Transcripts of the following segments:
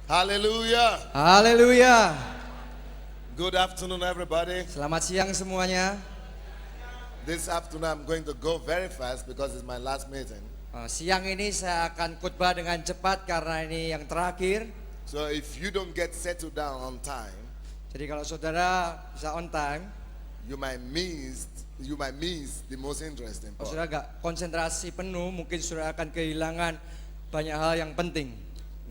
Hallelujah. Haleluya. Good afternoon, everybody. Selamat siang semuanya. This afternoon, I'm going to go very fast because it's my last meeting. Siang ini saya akan khotbah dengan cepat karena ini yang terakhir. So if you don't get settled down on time, Jadi kalau saudara bisa on time, you might miss the most interesting kalau part. saudara gak konsentrasi penuh, mungkin saudara akan kehilangan banyak hal yang penting.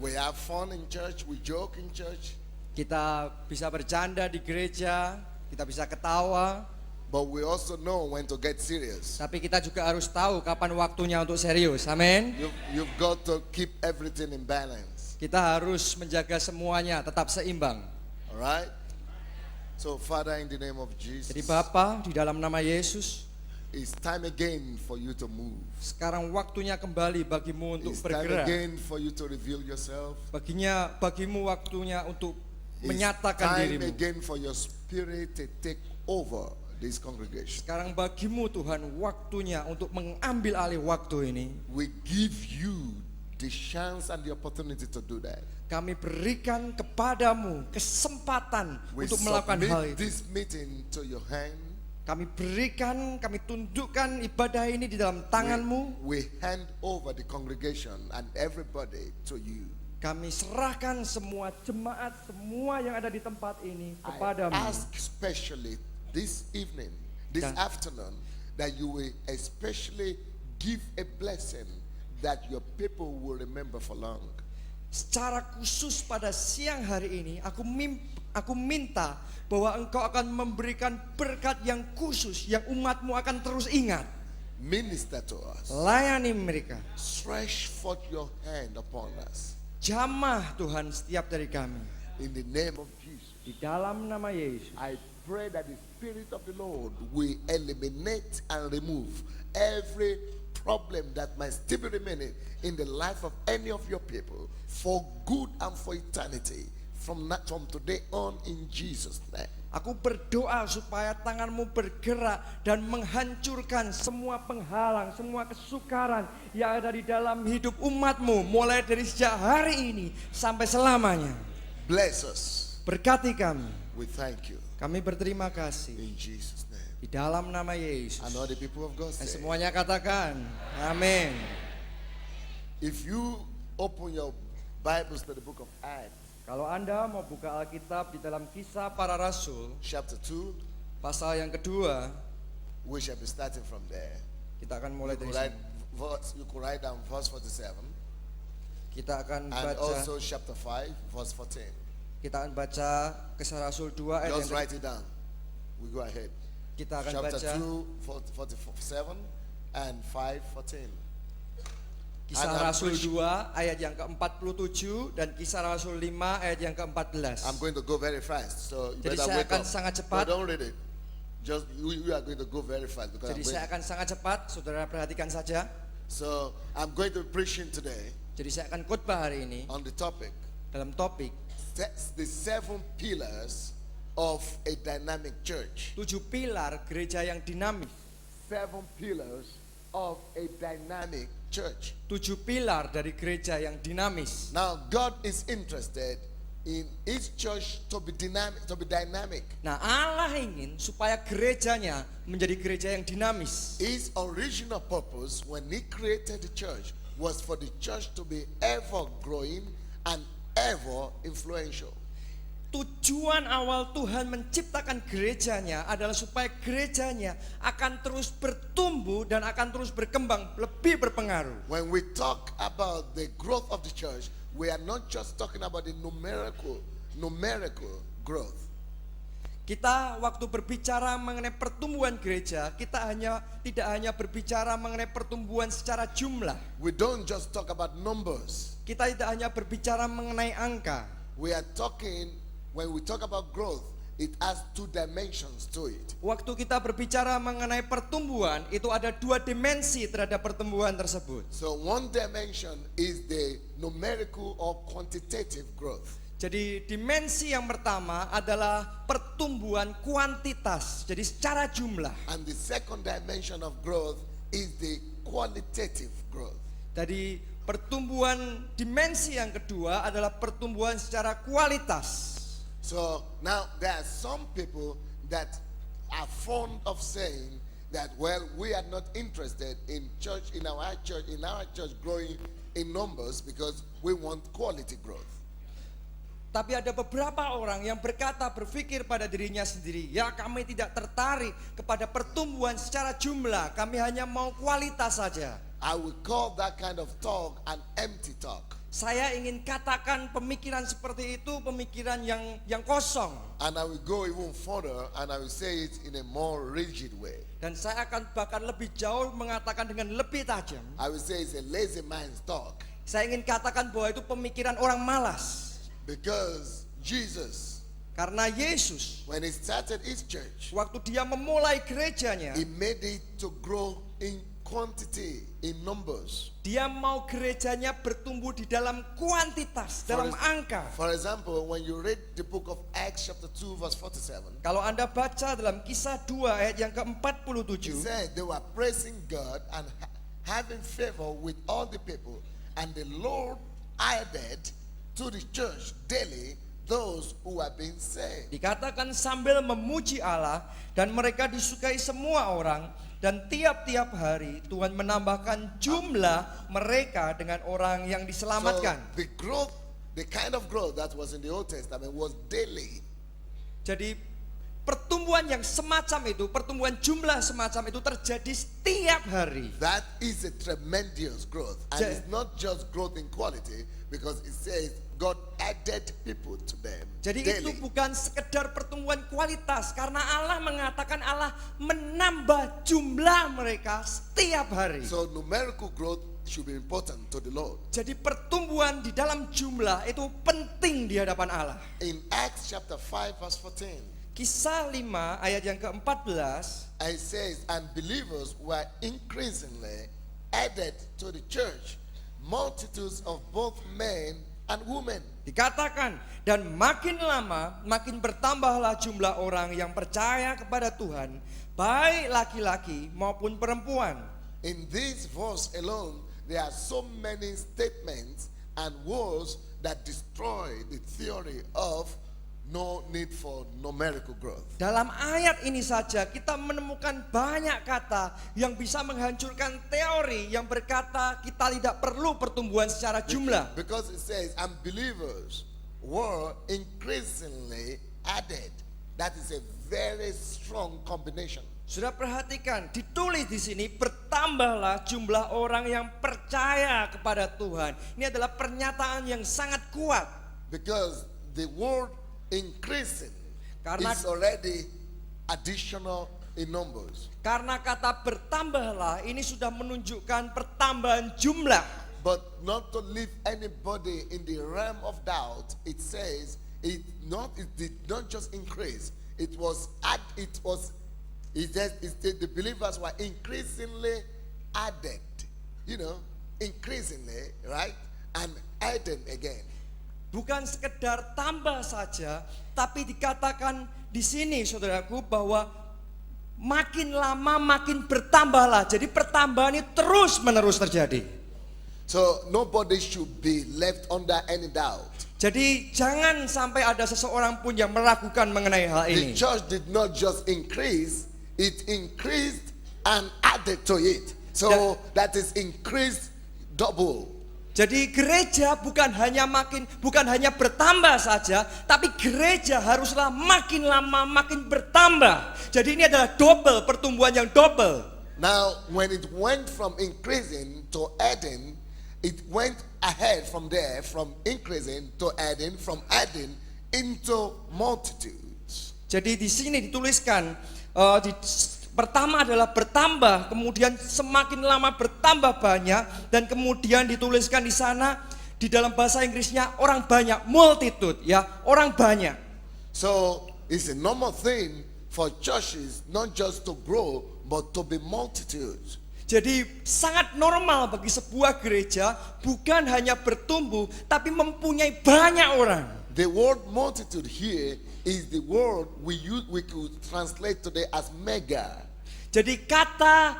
We have fun in church, we joke in church, Kita bisa bercanda di gereja, kita bisa ketawa, but we also know when to get serious. tapi kita juga harus tahu kapan waktunya untuk serius. Amin. You've got to keep everything in balance. Kita harus menjaga semuanya tetap seimbang. All right? So Father, in the name of Jesus, Jadi Bapa, di dalam nama Yesus, it's time again for you to move. sekarang waktunya kembali bagimu untuk It's time bergerak. again for you to reveal yourself. Bagimu waktunya untuk It's menyatakan time dirimu. again for your spirit to take over this congregation. Sekarang bagimu Tuhan waktunya untuk mengambil alih waktu ini. We give you the chance and the opportunity to do that. Kami berikan kepadamu kesempatan We untuk melakukan hal submit itu. this meeting to your hand. Kami tundukkan ibadah ini di dalam tanganmu. We hand over the congregation and everybody to you. Kami serahkan semua jemaat, semua yang ada di tempat ini I kepadamu. ask especially this evening, this Dan- afternoon, that you will especially give a blessing that your people will remember for long. Secara khusus pada siang hari ini aku minta bahwa engkau akan memberikan berkat yang khusus yang umatmu akan terus ingat. Minister to us. Layani mereka. Stretch forth your hand upon us. Jamah Tuhan setiap dari kami. In the name of Jesus, Di dalam nama Yesus. I pray that the Spirit of the Lord will eliminate and remove every problem that might still be remaining in the life of any of your people for good and for eternity from today on in Jesus' name. Aku berdoa supaya tanganmu bergerak dan menghancurkan semua penghalang, semua kesukaran yang ada di dalam hidup umatmu. Mulai dari sejak hari ini sampai selamanya. Bless us. Berkati kami. We thank you Kami berterima kasih. in Jesus' name. Di dalam nama Yesus. And all the people of God Dan say, semuanya katakan, amin. if you open your Bibles to the book of Acts, Kalau Anda mau buka Alkitab di dalam Kisah Para Rasul, chapter 2, pasal yang kedua, we shall be starting from there. kita akan mulai You dari could sini. you could write down verse 47 Kita akan and baca, also chapter 5, verse 14. kita akan baca Kisah Rasul 2 ayat Just yang write it down. We go ahead. kita akan Chapter baca 2, 47 and 5, 14. Kisah I'm Rasul preaching- 2 ayat yang ke-47 dan Kisah Rasul 5 ayat yang ke-14. I'm going to go very fast, so you Jadi better saya wake akan up. sangat No, cepat. don't read it. Just you are going to go very fast because Jadi saya akan sangat cepat, saudara perhatikan saja. so I'm going to be preaching today Jadi saya akan khotbah hari ini on the topic dalam topik the 7 pillars of a dynamic church. 7 pilar gereja yang dinamis. 7 pillars of a dynamic church. 7 pilar dari gereja yang dinamis. Now God is interested in His church to be dynamic. Nah, Allah ingin supaya gerejanya menjadi gereja yang dinamis. His original purpose when He created the church was for the church to be ever growing and ever influential. Tujuan awal Tuhan menciptakan gerejanya adalah supaya gerejanya akan terus bertumbuh dan akan terus berkembang, lebih berpengaruh. When we talk about the growth of the church, we are not just talking about the numerical growth. Kita waktu berbicara mengenai pertumbuhan gereja, kita tidak hanya berbicara mengenai pertumbuhan secara jumlah. We don't just talk about numbers. Kita tidak hanya berbicara mengenai angka. We are talking, when we talk about growth, it has 2 dimensions to it. Waktu kita berbicara mengenai pertumbuhan, itu ada 2 dimensi terhadap pertumbuhan tersebut. So one dimension is the numerical or quantitative growth. Jadi dimensi yang pertama adalah pertumbuhan kuantitas, jadi secara jumlah. And the second dimension of growth is the qualitative growth. Jadi Pertumbuhan dimensi yang kedua adalah pertumbuhan secara kualitas. So now there are some people that are fond of saying that, well, we are not interested in our church growing in numbers because we want quality growth. Tapi ada beberapa orang yang berpikir pada dirinya sendiri, ya kami tidak tertarik kepada pertumbuhan secara jumlah, kami hanya mau kualitas saja. I will call that kind of talk an empty talk. Saya ingin katakan pemikiran seperti itu pemikiran yang kosong. And I will go even further and I will say it in a more rigid way. Dan saya akan bahkan lebih jauh mengatakan dengan lebih tajam. I will say it's a lazy man's talk. Saya ingin katakan bahwa itu pemikiran orang malas. Because Jesus, Karena Yesus, when he started his church, waktu dia memulai gerejanya, he made it to grow in quantity, in numbers. dia mau gerejanya bertumbuh di dalam kuantitas, dalam angka. For example, when you read the book of Acts chapter 2 verse 47, Kalau Anda baca dalam Kisah 2 ayat yang he ke-47, said they were praising God and having favor with all the people, and the Lord added to the church daily those who are being saved. dikatakan sambil memuji Allah dan mereka disukai semua orang, dan tiap-tiap hari Tuhan menambahkan jumlah mereka dengan orang yang diselamatkan. So the kind of growth that was in the Old Testament was daily. Jadi pertumbuhan yang semacam itu, pertumbuhan jumlah semacam itu terjadi setiap hari. That is a tremendous growth, and it's not just growth in quality, because it says God added people to them Jadi daily. itu bukan sekedar pertumbuhan kualitas, karena Allah mengatakan Allah menambah jumlah mereka setiap hari. So numerical growth should be important to the Lord. Jadi pertumbuhan di dalam jumlah itu penting di hadapan Allah. In Acts chapter 5 verse 14, Kisah 5 ayat yang ke-14, it says, and believers were increasingly added to the church, multitudes of both men and women. dikatakan, dan makin lama makin bertambahlah jumlah orang yang percaya kepada Tuhan, baik laki-laki maupun perempuan. In this verse alone, there are so many statements and words that destroy the theory of no need for numerical growth. Dalam ayat ini saja kita menemukan banyak kata yang bisa menghancurkan teori yang berkata kita tidak perlu pertumbuhan secara jumlah. Because it says, and believers were increasingly added. That is a very strong combination. Sudah perhatikan, ditulis di sini bertambahlah jumlah orang yang percaya kepada Tuhan. Ini adalah pernyataan yang sangat kuat. Because the word increasing Karena- is already additional in numbers. Karena kata bertambahlah ini sudah menunjukkan pertambahan jumlah. But not to leave anybody in the realm of doubt, it says it did not just increase. The believers were increasingly added. Increasingly, right? And added again. Bukan sekedar tambah saja, tapi dikatakan di sini saudaraku bahwa makin lama makin bertambahlah. Jadi pertambahan ini terus menerus terjadi. So nobody should be left under any doubt. Jadi jangan sampai ada seseorang pun yang meragukan mengenai hal The ini. church did not just increase, it increased and added to it. So that is increased double. Jadi gereja bukan hanya bertambah saja, tapi gereja haruslah makin lama makin bertambah. Jadi ini adalah double, pertumbuhan yang double. Now, when it went from increasing to adding, it went ahead from there, from increasing to adding, from adding into multitudes. Jadi di sini dituliskan pertama adalah bertambah, kemudian semakin lama bertambah banyak, dan kemudian dituliskan di sana di dalam bahasa Inggrisnya orang banyak, multitude, ya, orang banyak. So it's a normal thing for churches not just to grow but to be multitudes. Jadi sangat normal bagi sebuah gereja bukan hanya bertumbuh tapi mempunyai banyak orang. The word multitude here is the word we could translate today as mega. Jadi kata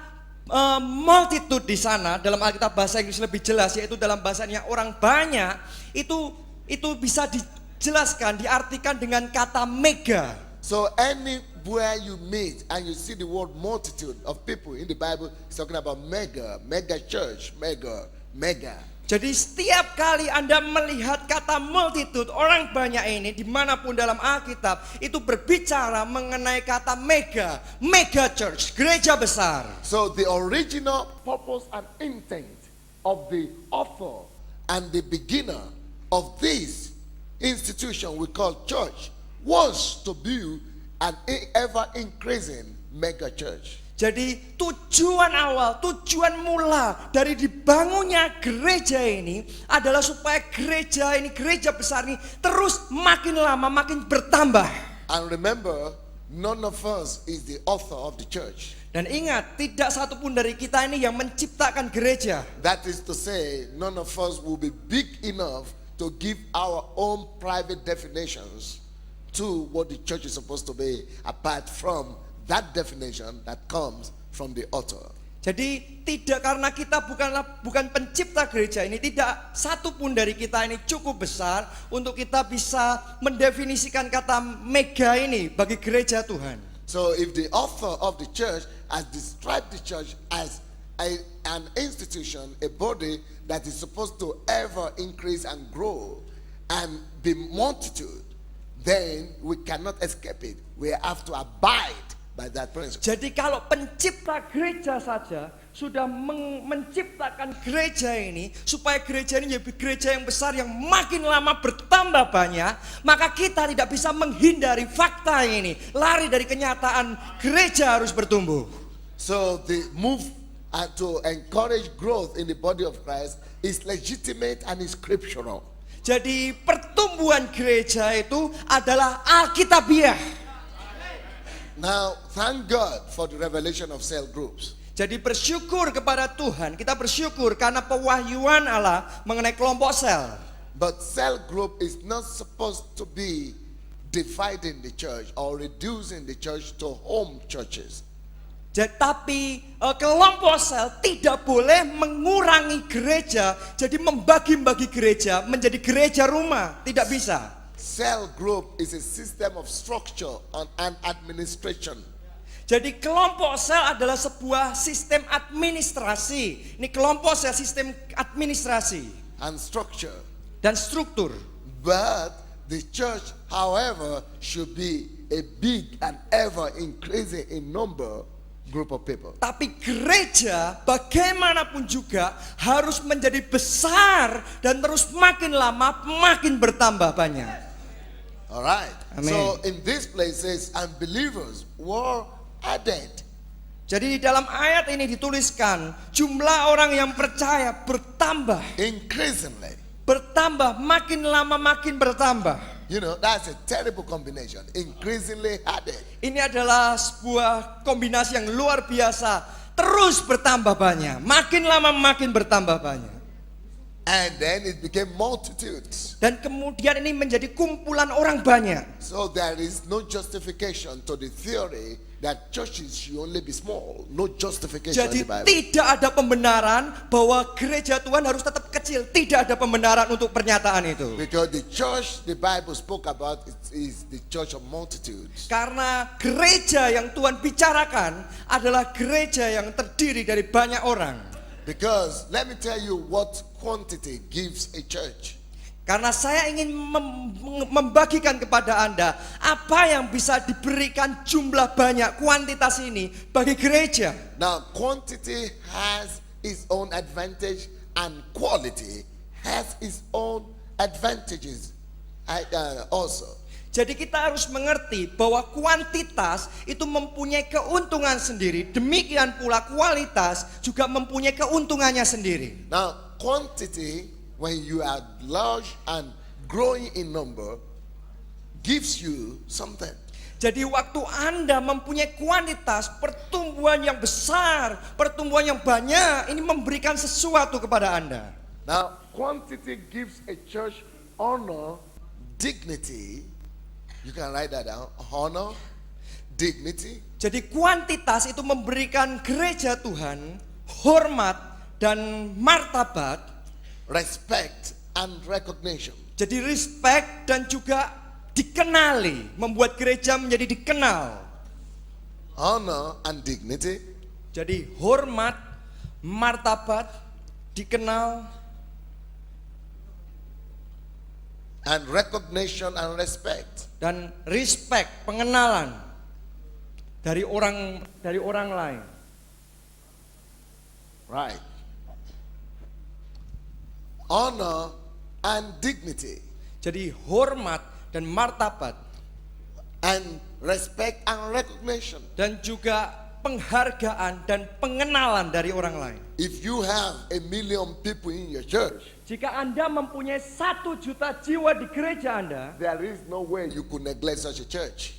multitude di sana, dalam Alkitab bahasa Inggris lebih jelas, yaitu dalam bahasanya orang banyak, itu bisa dijelaskan, diartikan dengan kata mega. So anywhere you meet and you see the word multitude of people in the Bible, it's talking about mega, mega church, mega, mega. Jadi setiap kali Anda melihat kata multitude, orang banyak ini dimanapun dalam Alkitab, itu berbicara mengenai kata mega, mega church, gereja besar. So the original purpose and intent of the author and the beginner of this institution we call church was to build an ever increasing mega church. Jadi tujuan awal, tujuan mula dari dibangunnya gereja ini adalah supaya gereja ini, gereja besar ini terus makin lama makin bertambah. And remember, none of us is the author of the church. Dan ingat, tidak satupun dari kita ini yang menciptakan gereja. That is to say, none of us will be big enough to give our own private definitions to what the church is supposed to be, apart from that definition that comes from the author. Jadi tidak, karena kita bukan pencipta gereja ini, tidak satupun dari kita ini cukup besar untuk kita bisa mendefinisikan kata mega ini bagi gereja Tuhan. So if the author of the church has described the church as an institution, a body that is supposed to ever increase and grow and be multitude, then we cannot escape it. We have to abide by that principle. Jadi kalau pencipta gereja saja sudah menciptakan gereja ini supaya gereja ini menjadi gereja yang besar yang makin lama bertambah banyak, maka kita tidak bisa menghindari fakta ini, lari dari kenyataan gereja harus bertumbuh. So the move to encourage growth in the body of Christ is legitimate and is scriptural. Jadi pertumbuhan gereja itu adalah alkitabiah. Now, thank God for the revelation of cell groups. Jadi bersyukur kepada Tuhan, kita bersyukur karena pewahyuan Allah mengenai kelompok sel. But cell group is not supposed to be dividing the church or reducing the church to home churches. Tapi kelompok sel tidak boleh mengurangi gereja, jadi membagi-bagi gereja menjadi gereja rumah, tidak bisa. Cell group is a system of structure and administration. Jadi kelompok sel adalah sebuah sistem administrasi. Ini kelompok sel sistem administrasi And structure. dan struktur. But the church, however, should be a big and ever increasing in number group of people. Tapi gereja bagaimanapun juga harus menjadi besar dan terus makin lama makin bertambah banyak. All right. Amen. So in these places, unbelievers were added. Jadi di dalam ayat ini dituliskan jumlah orang yang percaya bertambah, Increasingly. bertambah, makin lama makin bertambah. You know, that's a terrible combination. Increasingly added. Ini adalah sebuah kombinasi yang luar biasa. Terus bertambah banyak, makin lama makin bertambah banyak. And then it became multitudes. Dan kemudian ini menjadi kumpulan orang banyak. So there is no justification to the theory that churches should only be small. No justification Jadi in the Bible. tidak ada pembenaran bahwa gereja Tuhan harus tetap kecil. Tidak ada pembenaran untuk pernyataan itu. Because the church the Bible spoke about is the church of multitudes. Karena gereja yang Tuhan bicarakan adalah gereja yang terdiri dari banyak orang. Because let me tell you what quantity gives a church. Karena saya ingin membagikan kepada Anda apa yang bisa diberikan jumlah banyak, kuantitas ini bagi gereja. Now, quantity has its own advantage and quality has its own advantages also. Jadi kita harus mengerti bahwa kuantitas itu mempunyai keuntungan sendiri. Demikian pula kualitas juga mempunyai keuntungannya sendiri. Now, quantity, when you are large and growing in number, gives you something. Jadi waktu Anda mempunyai kuantitas, pertumbuhan yang besar, pertumbuhan yang banyak, ini memberikan sesuatu kepada Anda. Now, quantity gives a church honor, dignity. You can write that down. Honor, dignity, Jadi kuantitas itu memberikan gereja Tuhan hormat dan martabat. respect, and recognition. Jadi respect dan juga dikenali, membuat gereja menjadi dikenal. Honor and dignity, Jadi hormat, martabat, dikenal, and recognition and respect. dan respect, pengenalan dari orang lain. Right. Honor and dignity, Jadi hormat dan martabat and respect and recognition. dan juga penghargaan dan pengenalan dari orang lain. If you have 1 million people in your church, Jika Anda mempunyai 1 juta jiwa di gereja Anda, there is no way you could neglect such a church.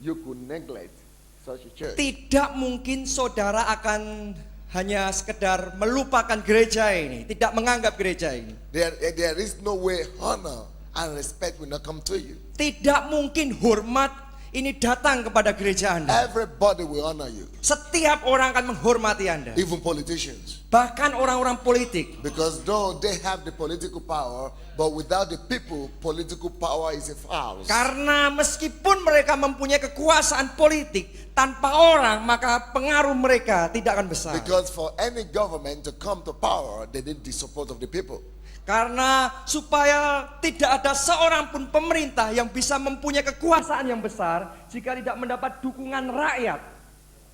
You could neglect such a church. tidak mungkin saudara akan hanya sekedar melupakan gereja ini, tidak menganggap gereja ini. There is no way honor and respect will not come to you. Tidak mungkin hormat ini datang kepada gereja Anda. Everybody will honor you, Setiap orang akan menghormati Anda. even politicians. Bahkan orang-orang politik. Because though they have the political power, but without the people, political power is a farce. Karena meskipun mereka mempunyai kekuasaan politik, tanpa orang maka pengaruh mereka tidak akan besar. Because for any government to come to power, they need the support of the people. Karena supaya tidak ada seorang pun pemerintah yang bisa mempunyai kekuasaan yang besar jika tidak mendapat dukungan rakyat.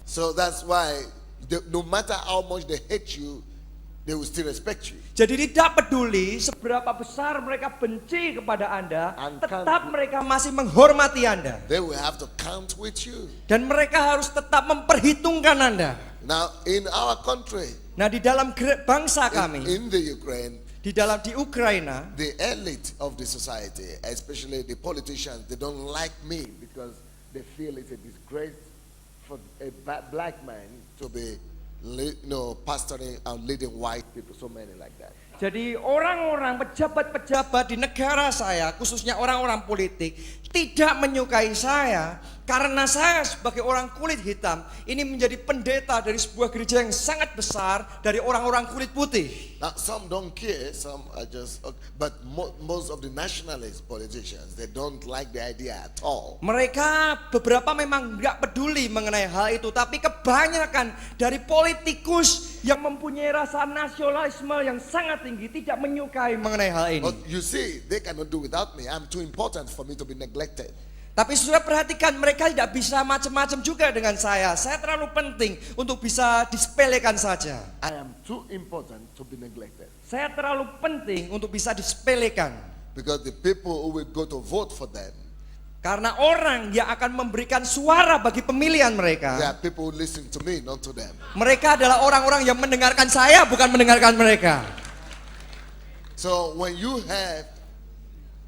So that's why no matter how much they hate you, they will still respect you. Jadi tidak peduli seberapa besar mereka benci kepada Anda, tetap mereka masih menghormati Anda. They will have to count with you. Dan mereka harus tetap memperhitungkan Anda. Now in our country, Nah, di dalam bangsa kami, in the Ukraine, di Ukraina, the elite of the society, especially the politicians, they don't like me because they feel it's a disgrace for a black man to be, pastoring and leading white people, so many like that. jadi orang-orang pejabat-pejabat di negara saya, khususnya orang-orang politik, tidak menyukai saya karena saya sebagai orang kulit hitam ini menjadi pendeta dari sebuah gereja yang sangat besar dari orang-orang kulit putih. Now some don't care, some are just, but most of the nationalist politicians, they don't like the idea at all. Mereka beberapa memang nggak peduli mengenai hal itu, tapi kebanyakan dari politikus yang mempunyai rasa nasionalisme yang sangat tinggi tidak menyukai mengenai hal ini. But you see, they cannot do without me. I'm too important for me to be neglected. Tapi sudah perhatikan, mereka tidak bisa macam-macam juga dengan saya. Saya terlalu penting untuk bisa disepelekan saja. I am too important to be neglected. Saya terlalu penting untuk bisa disepelekan. Because the people who will go to vote for them, Karena orang yang akan memberikan suara bagi pemilihan they mereka, are people who listen to me, not to them. mereka adalah orang-orang yang mendengarkan saya, bukan mendengarkan mereka. So when you have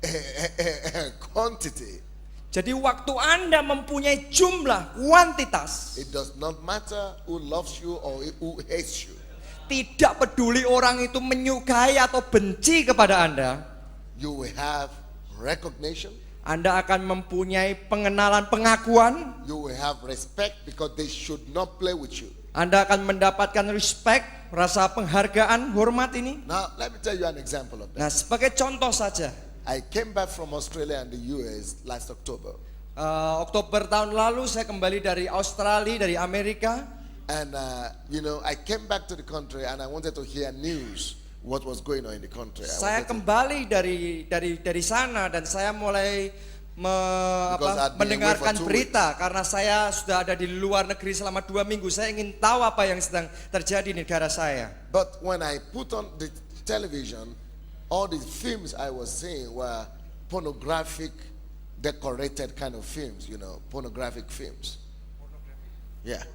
a quantity, Jadi waktu Anda mempunyai jumlah, kuantitas, it does not matter who loves you or who hates you. tidak peduli orang itu menyukai atau benci kepada Anda, You will have recognition. Anda akan mempunyai pengenalan, pengakuan. You will have respect because they should not play with you. Anda akan mendapatkan respect, rasa penghargaan, hormat ini. Now, let me tell you an example of that. Nah, sebagai contoh saja, I came back from Australia and the US last October. Oktober tahun lalu saya kembali dari Australia, dari Amerika. And, I came back to the country and I wanted to hear news, what was going on in the country. Saya kembali dari sana dan saya mulai Because I'd been away mendengarkan for 2 berita karena saya sudah ada di luar negeri selama 2 minggu. Saya ingin tahu apa yang sedang terjadi di negara saya. But when I put on the television, all the films I was seeing were pornographic, decorated kind of films, pornographic films. Yeah.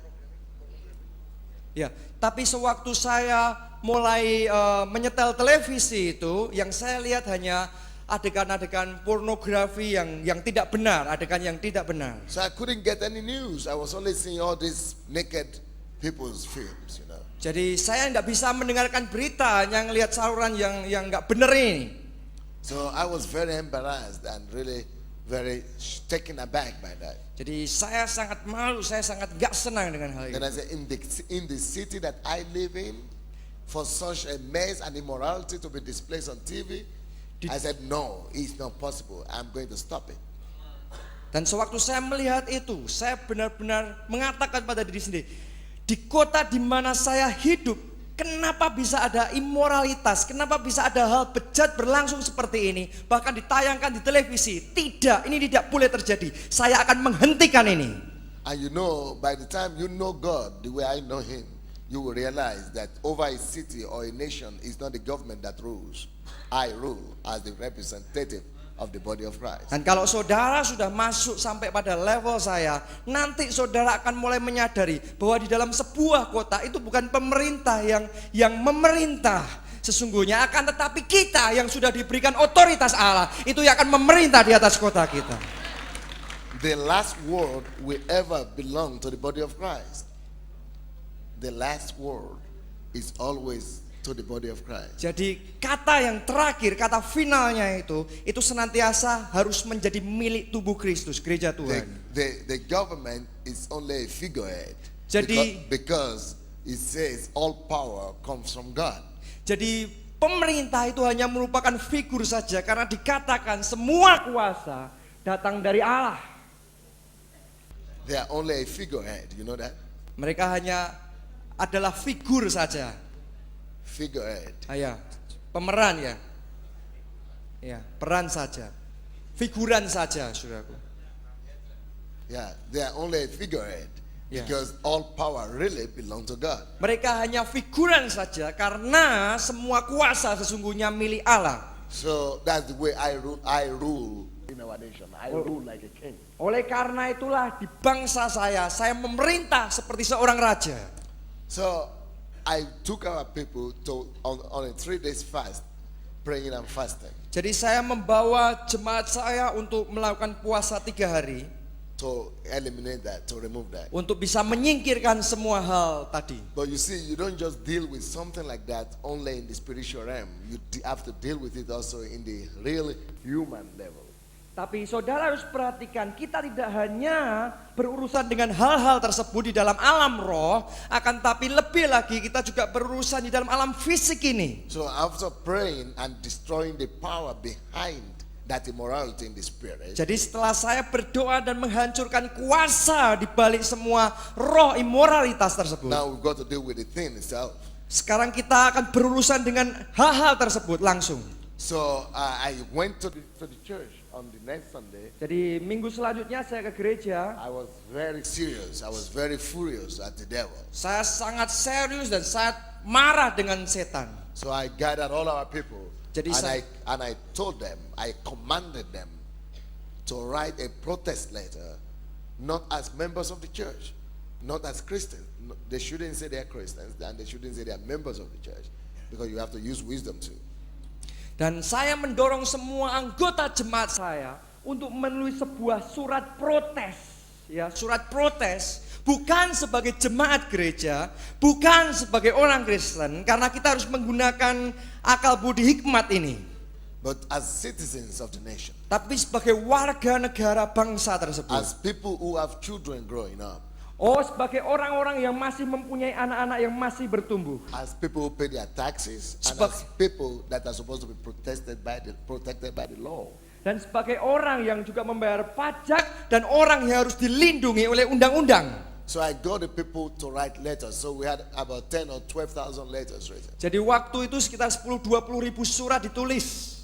Ya, tapi sewaktu saya mulai menyetel televisi itu, yang saya lihat hanya adegan-adegan pornografi yang tidak benar, adegan yang tidak benar. So I couldn't get any news. I was only seeing all these naked people's films, Jadi saya tidak bisa mendengarkan berita, yang lihat saluran yang nggak benar ini. So I was very embarrassed and really very taken aback by that. Jadi saya sangat malu, saya sangat gak senang dengan hal Then itu. I said, in the city that I live in, for such a mess and immorality to be displayed on TV, I said, no, it's not possible. I'm going to stop it. Dan sewaktu saya melihat itu, saya benar-benar mengatakan pada diri sendiri, di kota di mana saya hidup, kenapa bisa ada imoralitas, kenapa bisa ada hal bejat berlangsung seperti ini, bahkan ditayangkan di televisi. Tidak, ini tidak boleh terjadi. Saya akan menghentikan ini. And you know, by the time you know God the way I know Him, you will realize that over a city or a nation is not the government that rules. I rule as the representative of the body of Christ. Dan kalau saudara sudah masuk sampai pada level saya, nanti saudara akan mulai menyadari bahwa di dalam sebuah kota itu bukan pemerintah yang memerintah sesungguhnya, akan tetapi kita yang sudah diberikan otoritas Allah itu yang akan memerintah di atas kota kita. The last word will ever belong to the body of Christ. The last word is always to the body of Christ. Jadi kata yang terakhir, kata finalnya itu senantiasa harus menjadi milik tubuh Kristus, gereja Tuhan. The government is only a figurehead. Jadi because it says all power comes from God. Jadi pemerintah itu hanya merupakan figur saja karena dikatakan semua kuasa datang dari Allah. They are only a figurehead, you know that? Mereka hanya adalah figur saja. Figurehead. Ya, pemeran ya. Ya, peran saja. Figuran saja, saudaraku. Yeah, they are only a figurehead. Yeah. Because all power really belong to God. Mereka hanya figuran saja karena semua kuasa sesungguhnya milik Allah. So that's the way I rule in our nation. I rule like a king. Oleh karena itulah di bangsa saya memerintah seperti seorang raja. So I took our people on a 3 days fast, praying and fasting, Jadi saya membawa jemaat saya untuk melakukan puasa 3 hari. to eliminate that, to remove that. Untuk bisa menyingkirkan semua hal tadi. But you see, you don't just deal with something like that only in the spiritual realm. You have to deal with it also in the real human level. Tapi saudara harus perhatikan, kita tidak hanya berurusan dengan hal-hal tersebut di dalam alam roh, akan tapi lebih lagi kita juga berurusan di dalam alam fisik ini. So after praying and destroying the power behind that immorality in the spirit, Jadi setelah saya berdoa dan menghancurkan kuasa di balik semua roh imoralitas tersebut, now we've got to deal with the thing itself. sekarang kita akan berurusan dengan hal-hal tersebut langsung. So I went to the church on the next Sunday. Jadi minggu selanjutnya saya ke gereja. I was very serious. I was very furious at the devil. Saya sangat serius dan sangat marah dengan setan. So I gathered all our people. Jadi And I told them, I commanded them to write a protest letter, not as members of the church, not as Christians. They shouldn't say they're Christians, and they shouldn't say they're members of the church, because you have to use wisdom too. Dan saya mendorong semua anggota jemaat saya untuk menulis sebuah surat protes. Ya, surat protes bukan sebagai jemaat gereja, bukan sebagai orang Kristen, karena kita harus menggunakan akal budi hikmat ini. But as citizens of the nation, Tapi sebagai warga negara bangsa tersebut. as people who have children growing up, Oh, sebagai orang-orang yang masih mempunyai anak-anak yang masih bertumbuh. as people who pay their taxes, and Sebab- as people that are supposed to be protected by the law. Dan sebagai orang yang juga membayar pajak dan orang yang harus dilindungi oleh undang-undang. So I got the people to write letters. So we had about 10 or 12,000 letters written. Jadi waktu itu sekitar 10-20 ribu surat ditulis.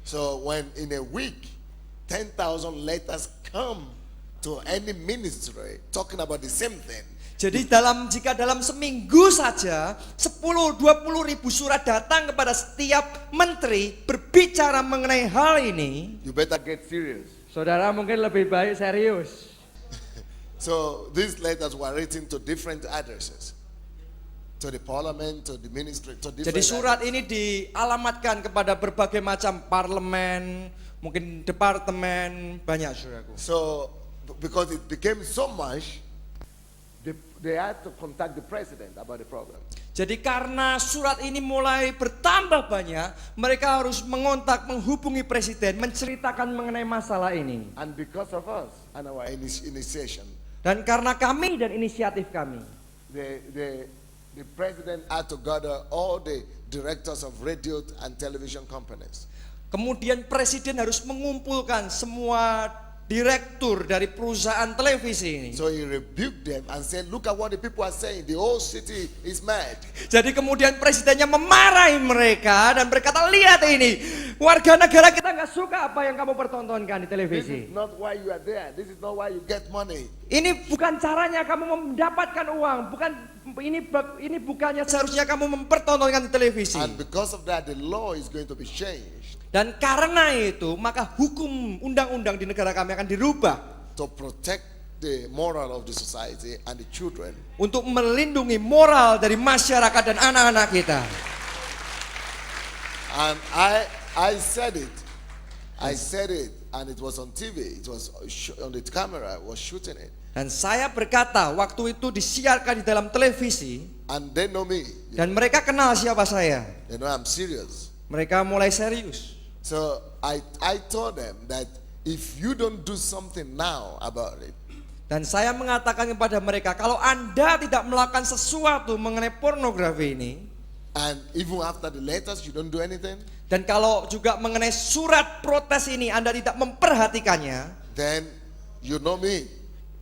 So when in a week 10,000 letters come to any ministry talking about the same thing, Jadi jika dalam seminggu saja 10-20 ribu surat datang kepada setiap menteri berbicara mengenai hal ini, you better get serious. saudara mungkin lebih baik serius. So these letters were written to different addresses, to the parliament, to the ministry, to different Jadi surat addresses. ini dialamatkan kepada berbagai macam parlemen, mungkin departemen, banyak saudaraku. So because it became so much, they had to contact the president about the problem. Jadi karena surat ini mulai bertambah banyak, mereka harus menghubungi presiden, menceritakan mengenai masalah ini. And because of us and our initiation, Dan karena kami dan inisiatif kami, the president had to gather all the directors of radio and television companies. kemudian presiden harus mengumpulkan semua direktur dari perusahaan televisi ini. So he rebuked them and said, look at what the people are saying. The whole city is mad. Jadi kemudian presidennya memarahi mereka dan berkata, lihat ini, warga negara kita nggak suka apa yang kamu pertontonkan di This televisi. is not why you are there. This is not why you get money. Ini bukan caranya kamu mendapatkan uang, ini bukannya seharusnya kamu mempertontonkan di televisi. And because of that, the law is going to be changed Dan karena itu, maka hukum undang-undang di negara kami akan dirubah to protect the moral of the society and the children. untuk melindungi moral dari masyarakat dan anak-anak kita. And I said it. I said it, and it was on TV. It was on the camera. Was shooting it. Dan saya berkata, waktu itu disiarkan di dalam televisi, And they know me. dan mereka kenal siapa saya. They know I'm serious. Mereka mulai serius. So I told them that if you don't do something now about it, Dan saya mengatakan kepada mereka, kalau Anda tidak melakukan sesuatu mengenai pornografi ini, and even after the letters you don't do anything, dan kalau juga mengenai surat protes ini Anda tidak memperhatikannya, then you know me.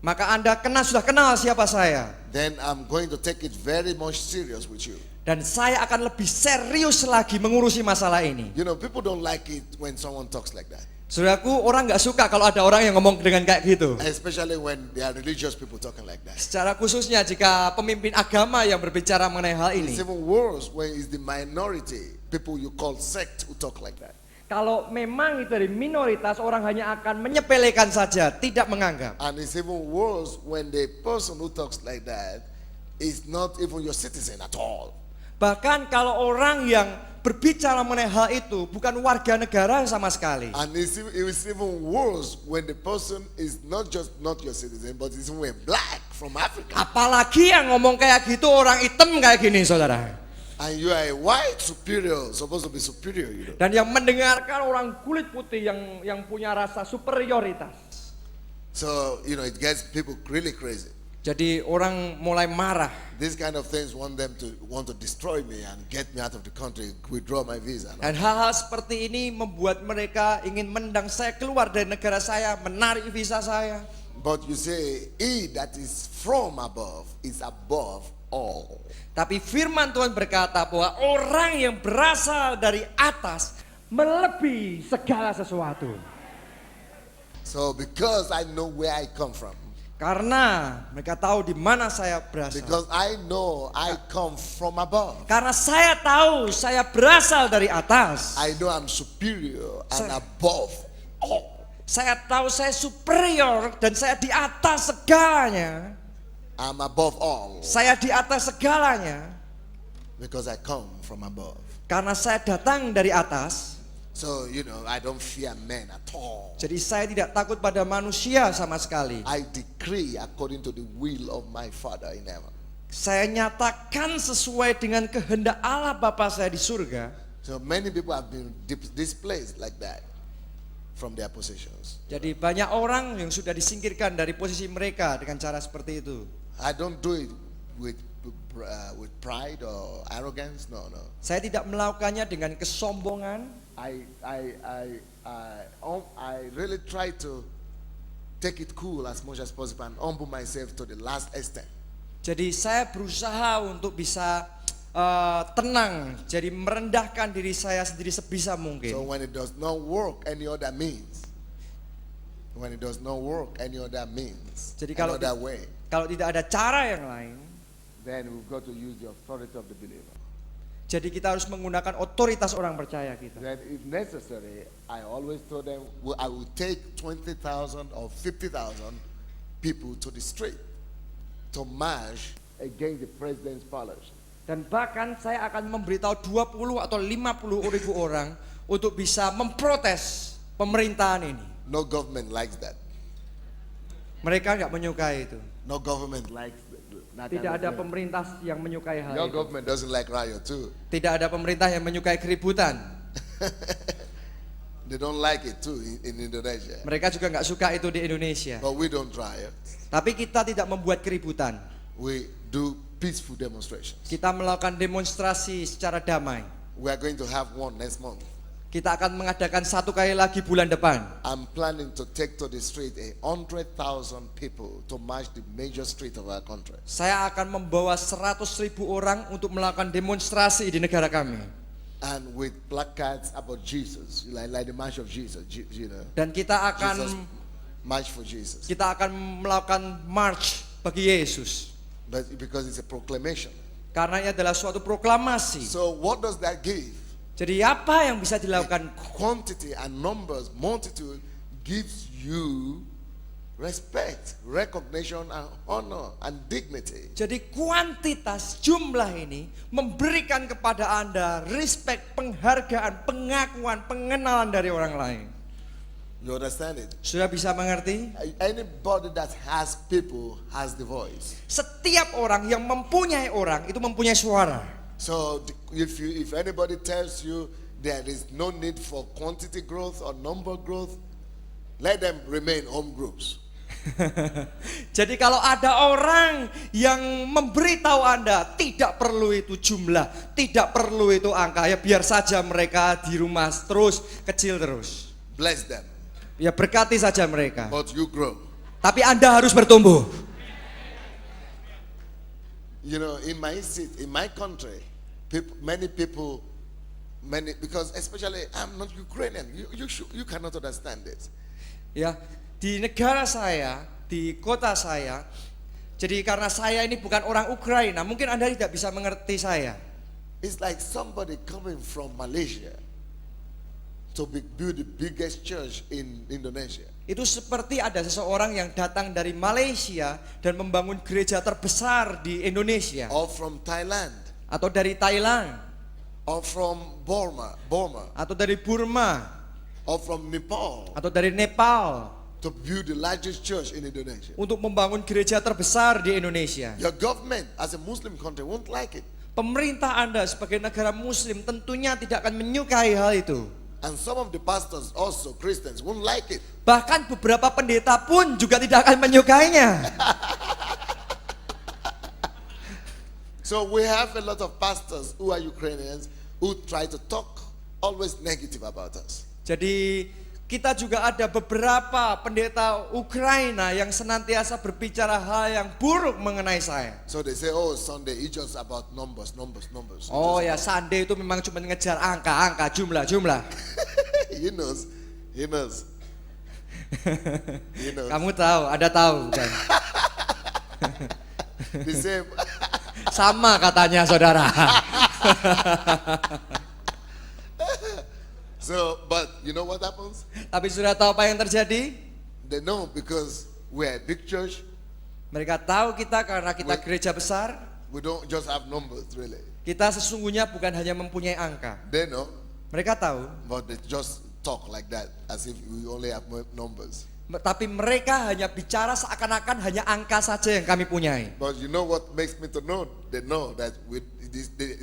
maka Anda sudah kenal siapa saya. Then I'm going to take it very much serious with you. Dan saya akan lebih serius lagi mengurusi masalah ini. You know, people don't like it when someone talks like that. Saudaraku, orang nggak suka kalau ada orang yang ngomong dengan kayak gitu. Especially when they are religious people talking like that. Secara khususnya jika pemimpin agama yang berbicara mengenai hal ini. It's even worse when it's the minority, people you call sect, who talk like that. Kalau memang itu dari minoritas, orang hanya akan menyepelekan saja, tidak menganggap. And it's even worse when the person who talks like that is not even your citizen at all. Bahkan kalau orang yang berbicara mengenai hal itu bukan warga negara sama sekali. And it's even worse when the person is not your citizen, but is even black from Africa. Apalagi yang ngomong kayak gitu orang hitam kayak gini, saudara. And you are a white superior, supposed to be superior, you know. Dan yang mendengarkan orang kulit putih yang punya rasa superioritas. So, you know, it gets people really crazy. Jadi orang mulai marah. These kind of things want to destroy me and get me out of the country, withdraw my visa. Dan hal-hal seperti ini membuat mereka ingin mendang saya keluar dari negara saya, menarik visa saya. But you say, he that is from above is above all. Tapi firman Tuhan berkata bahwa orang yang berasal dari atas melebihi segala sesuatu. So because I know where I come from, Karena mereka tahu di mana saya berasal. because I know I come from above, Karena saya tahu saya berasal dari atas. I know I'm superior and Sir. above all. Saya tahu saya superior dan saya di atas segalanya. I'm above all Saya di atas segalanya because I come from above. karena saya datang dari atas. So, you know, I don't fear men at all. Jadi saya tidak takut pada manusia sama sekali. I decree according to the will of my Father in heaven. Saya nyatakan sesuai dengan kehendak Allah Bapa saya di surga. So many people have been displaced like that from their positions. Jadi banyak orang yang sudah disingkirkan dari posisi mereka dengan cara seperti itu. I don't do it with pride or arrogance. No. Saya tidak melakukannya dengan kesombongan. I really try to take it cool as much as possible and humble myself to the last extent. Jadi saya berusaha untuk bisa tenang, jadi merendahkan diri saya sendiri sebisa So mungkin. when it does not work any other means, Jadi any other way, kalau tidak ada cara yang lain, then we've got to use the authority of the believer. jadi kita harus menggunakan otoritas orang percaya kita. That if necessary, I always told them, I will take 20,000 or 50,000 people to the street to march against the president's palace. Dan bahkan saya akan memberitahu 20 atau 50 ribu orang untuk bisa memprotes pemerintahan ini. No government likes that. Mereka nggak menyukai itu. No government That Tidak kind of ada thing. pemerintah yang menyukai hal Your itu. government doesn't like riot too. Tidak ada pemerintah yang menyukai keributan. They don't like it too in Indonesia. Mereka juga nggak suka itu di Indonesia. But we don't riot. Tapi kita tidak membuat keributan. We do peaceful demonstrations. Kita melakukan demonstrasi secara damai. We are going to have one next month. Kita akan mengadakan satu kali lagi bulan depan. I'm planning to take to the street 100,000 people to march the major street of our country. Saya akan membawa 100.000 orang untuk melakukan demonstrasi di negara kami. And with placards about Jesus, like the march of Jesus, you know. Dan kita Jesus, akan march for Jesus. melakukan march bagi Yesus. But because it's a proclamation. Karena ini adalah suatu proklamasi. So what does that give? Jadi apa yang bisa dilakukan? Quantity and numbers, multitude gives you respect, recognition and honor and dignity. Jadi kuantitas jumlah ini memberikan kepada Anda respect, penghargaan, pengakuan, pengenalan dari orang lain. You understand it? Sudah bisa mengerti? Anybody that has people has the voice. Setiap orang yang mempunyai orang itu mempunyai suara. So if anybody tells you there is no need for quantity growth or number growth, let them remain home groups. Jadi kalau ada orang yang memberitahu Anda tidak perlu itu jumlah, tidak perlu itu angka, ya biar saja mereka di rumah terus, kecil terus. Bless them. Ya berkati saja mereka. But you grow. Tapi Anda harus bertumbuh. You know, in my city, in my country, many people, because especially I'm not Ukrainian. You cannot understand this. Ya, di negara saya, di kota saya, jadi karena saya ini bukan orang Ukraina, mungkin Anda tidak bisa mengerti saya. It's like somebody coming from Malaysia to build the biggest church in Indonesia. Itu seperti ada seseorang yang datang dari Malaysia dan membangun gereja terbesar di Indonesia. Or from Thailand. Atau dari Thailand. Or from Burma. Atau dari Burma. Or from Nepal. Atau dari Nepal. To build the largest church in Indonesia. Untuk membangun gereja terbesar di Indonesia. Your government as a Muslim country won't like it. Pemerintah Anda sebagai negara Muslim tentunya tidak akan menyukai hal itu. And some of the pastors, also Christians, won't like it. Bahkan beberapa pendeta pun juga tidak akan menyukainya. So we have a lot of pastors who are Ukrainians who try to talk always negative about us. Jadi kita juga ada beberapa pendeta Ukraina yang senantiasa berbicara hal yang buruk mengenai saya. So they say, oh, Sunday, it's just about numbers. Oh ya, Sunday itu memang cuma ngejar angka, jumlah. He knows. He knows. Kamu tahu, ada tahu kan? The same. Sama katanya saudara. So, but you know what happens? Tapi sudah tahu apa yang terjadi? They know because we're a big church. Mereka tahu kita karena kita gereja besar. We don't just have numbers, really. Kita sesungguhnya bukan hanya mempunyai angka. They know, Mereka tahu. but they just talk like that as if we only have numbers. Tapi mereka hanya bicara seakan-akan hanya angka saja yang kami punyai. But you know what makes me to know? They know that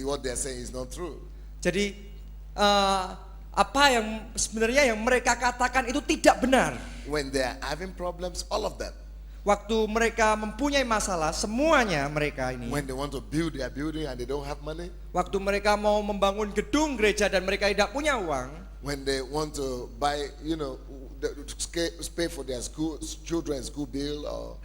what they're saying is not true. Jadi apa yang sebenarnya yang mereka katakan itu tidak benar. When they're having problems, all of them. Waktu mereka mempunyai masalah, semuanya mereka ini. When they want to build their building and they don't have money. Waktu mereka mau membangun gedung gereja dan mereka tidak punya uang. When they want to buy, pay for their children's school bill, or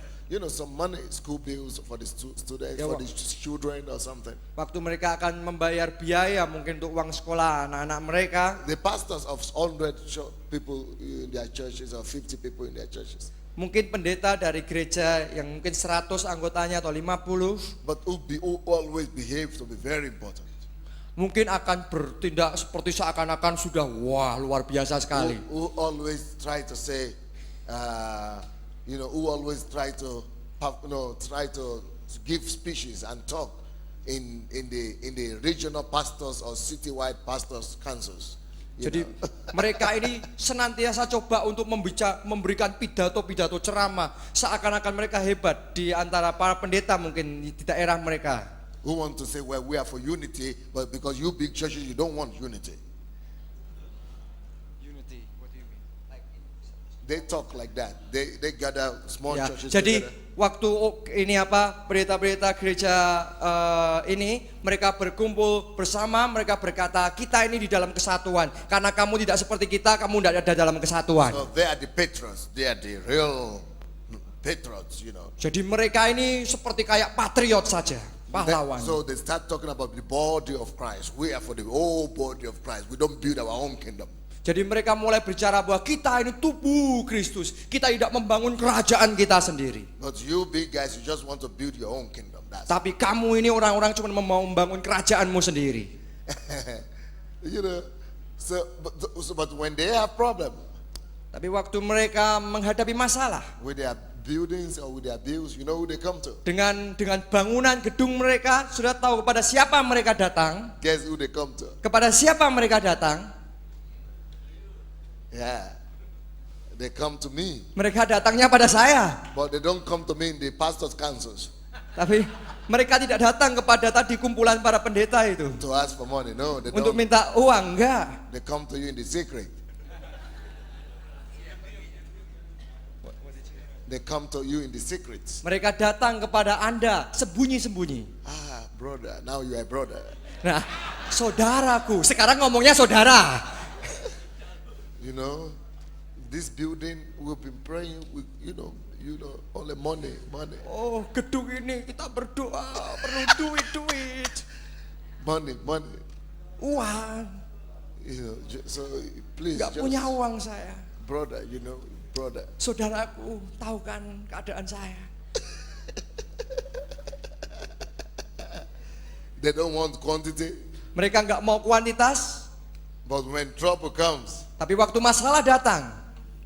some money, school bills for the students, for the children or something. Waktu mereka akan membayar biaya mungkin untuk uang sekolah anak-anak mereka. The pastors of 100 people in their churches or 50 people in their churches. Mungkin pendeta dari gereja yang mungkin 100 anggotanya atau 50. But who always behave to be very important. Mungkin akan bertindak seperti seakan-akan sudah luar biasa sekali. Who always try to say, who always try to give speeches and talk in the regional pastors or citywide pastors councils. You Jadi know. mereka ini senantiasa coba untuk memberikan pidato-pidato ceramah seakan-akan mereka hebat di antara para pendeta mungkin di daerah mereka. Who want to say, well, we are for unity, but because you big churches, you don't want unity. Unity, what do you mean? They talk like that. They gather small Ya, churches jadi together. waktu ini pendeta-pendeta gereja ini mereka berkumpul bersama, mereka berkata kita ini di dalam kesatuan karena kamu tidak seperti kita, kamu tidak ada dalam kesatuan. So they are the patrons. They are the real patriots, you know. Jadi mereka ini seperti kayak patriot saja, pahlawan. So they start talking about the body of Christ. We are for the whole body of Christ. We don't build our own kingdom. Jadi mereka mulai bicara bahwa kita ini tubuh Kristus, kita tidak membangun kerajaan kita sendiri. But you big guys, you just want to build your own kingdom. That's Tapi kamu ini orang-orang cuma mau membangun kerajaanmu sendiri. you know. But when they have problem Tapi waktu mereka menghadapi masalah with their buildings or with their bills, you know who they come to? dengan bangunan gedung mereka, sudah tahu kepada siapa mereka datang? Guess who they come to? Kepada siapa mereka datang? Yeah. They come to me. Mereka datangnya pada saya. But they don't come to me in the pastor's councils Tapi mereka tidak datang kepada tadi kumpulan para pendeta itu to ask for money. No, they untuk don't. minta uang, enggak. They come to you in the secret. They come to you in the secrets. Mereka datang kepada Anda sembunyi-sembunyi. Ah, brother, now you are brother. Nah, saudaraku, sekarang ngomongnya saudara. You know, this building we've been praying with, you know, only money. Oh, gedung ini kita berdoa perlu duit. Money. Uang. You know, so please, Enggak just, punya uang saya. brother, you know, brother. Saudaraku, tahu kan keadaan saya. They don't want quantity, Mereka enggak mau kuantitas, but when trouble comes, tapi waktu masalah datang,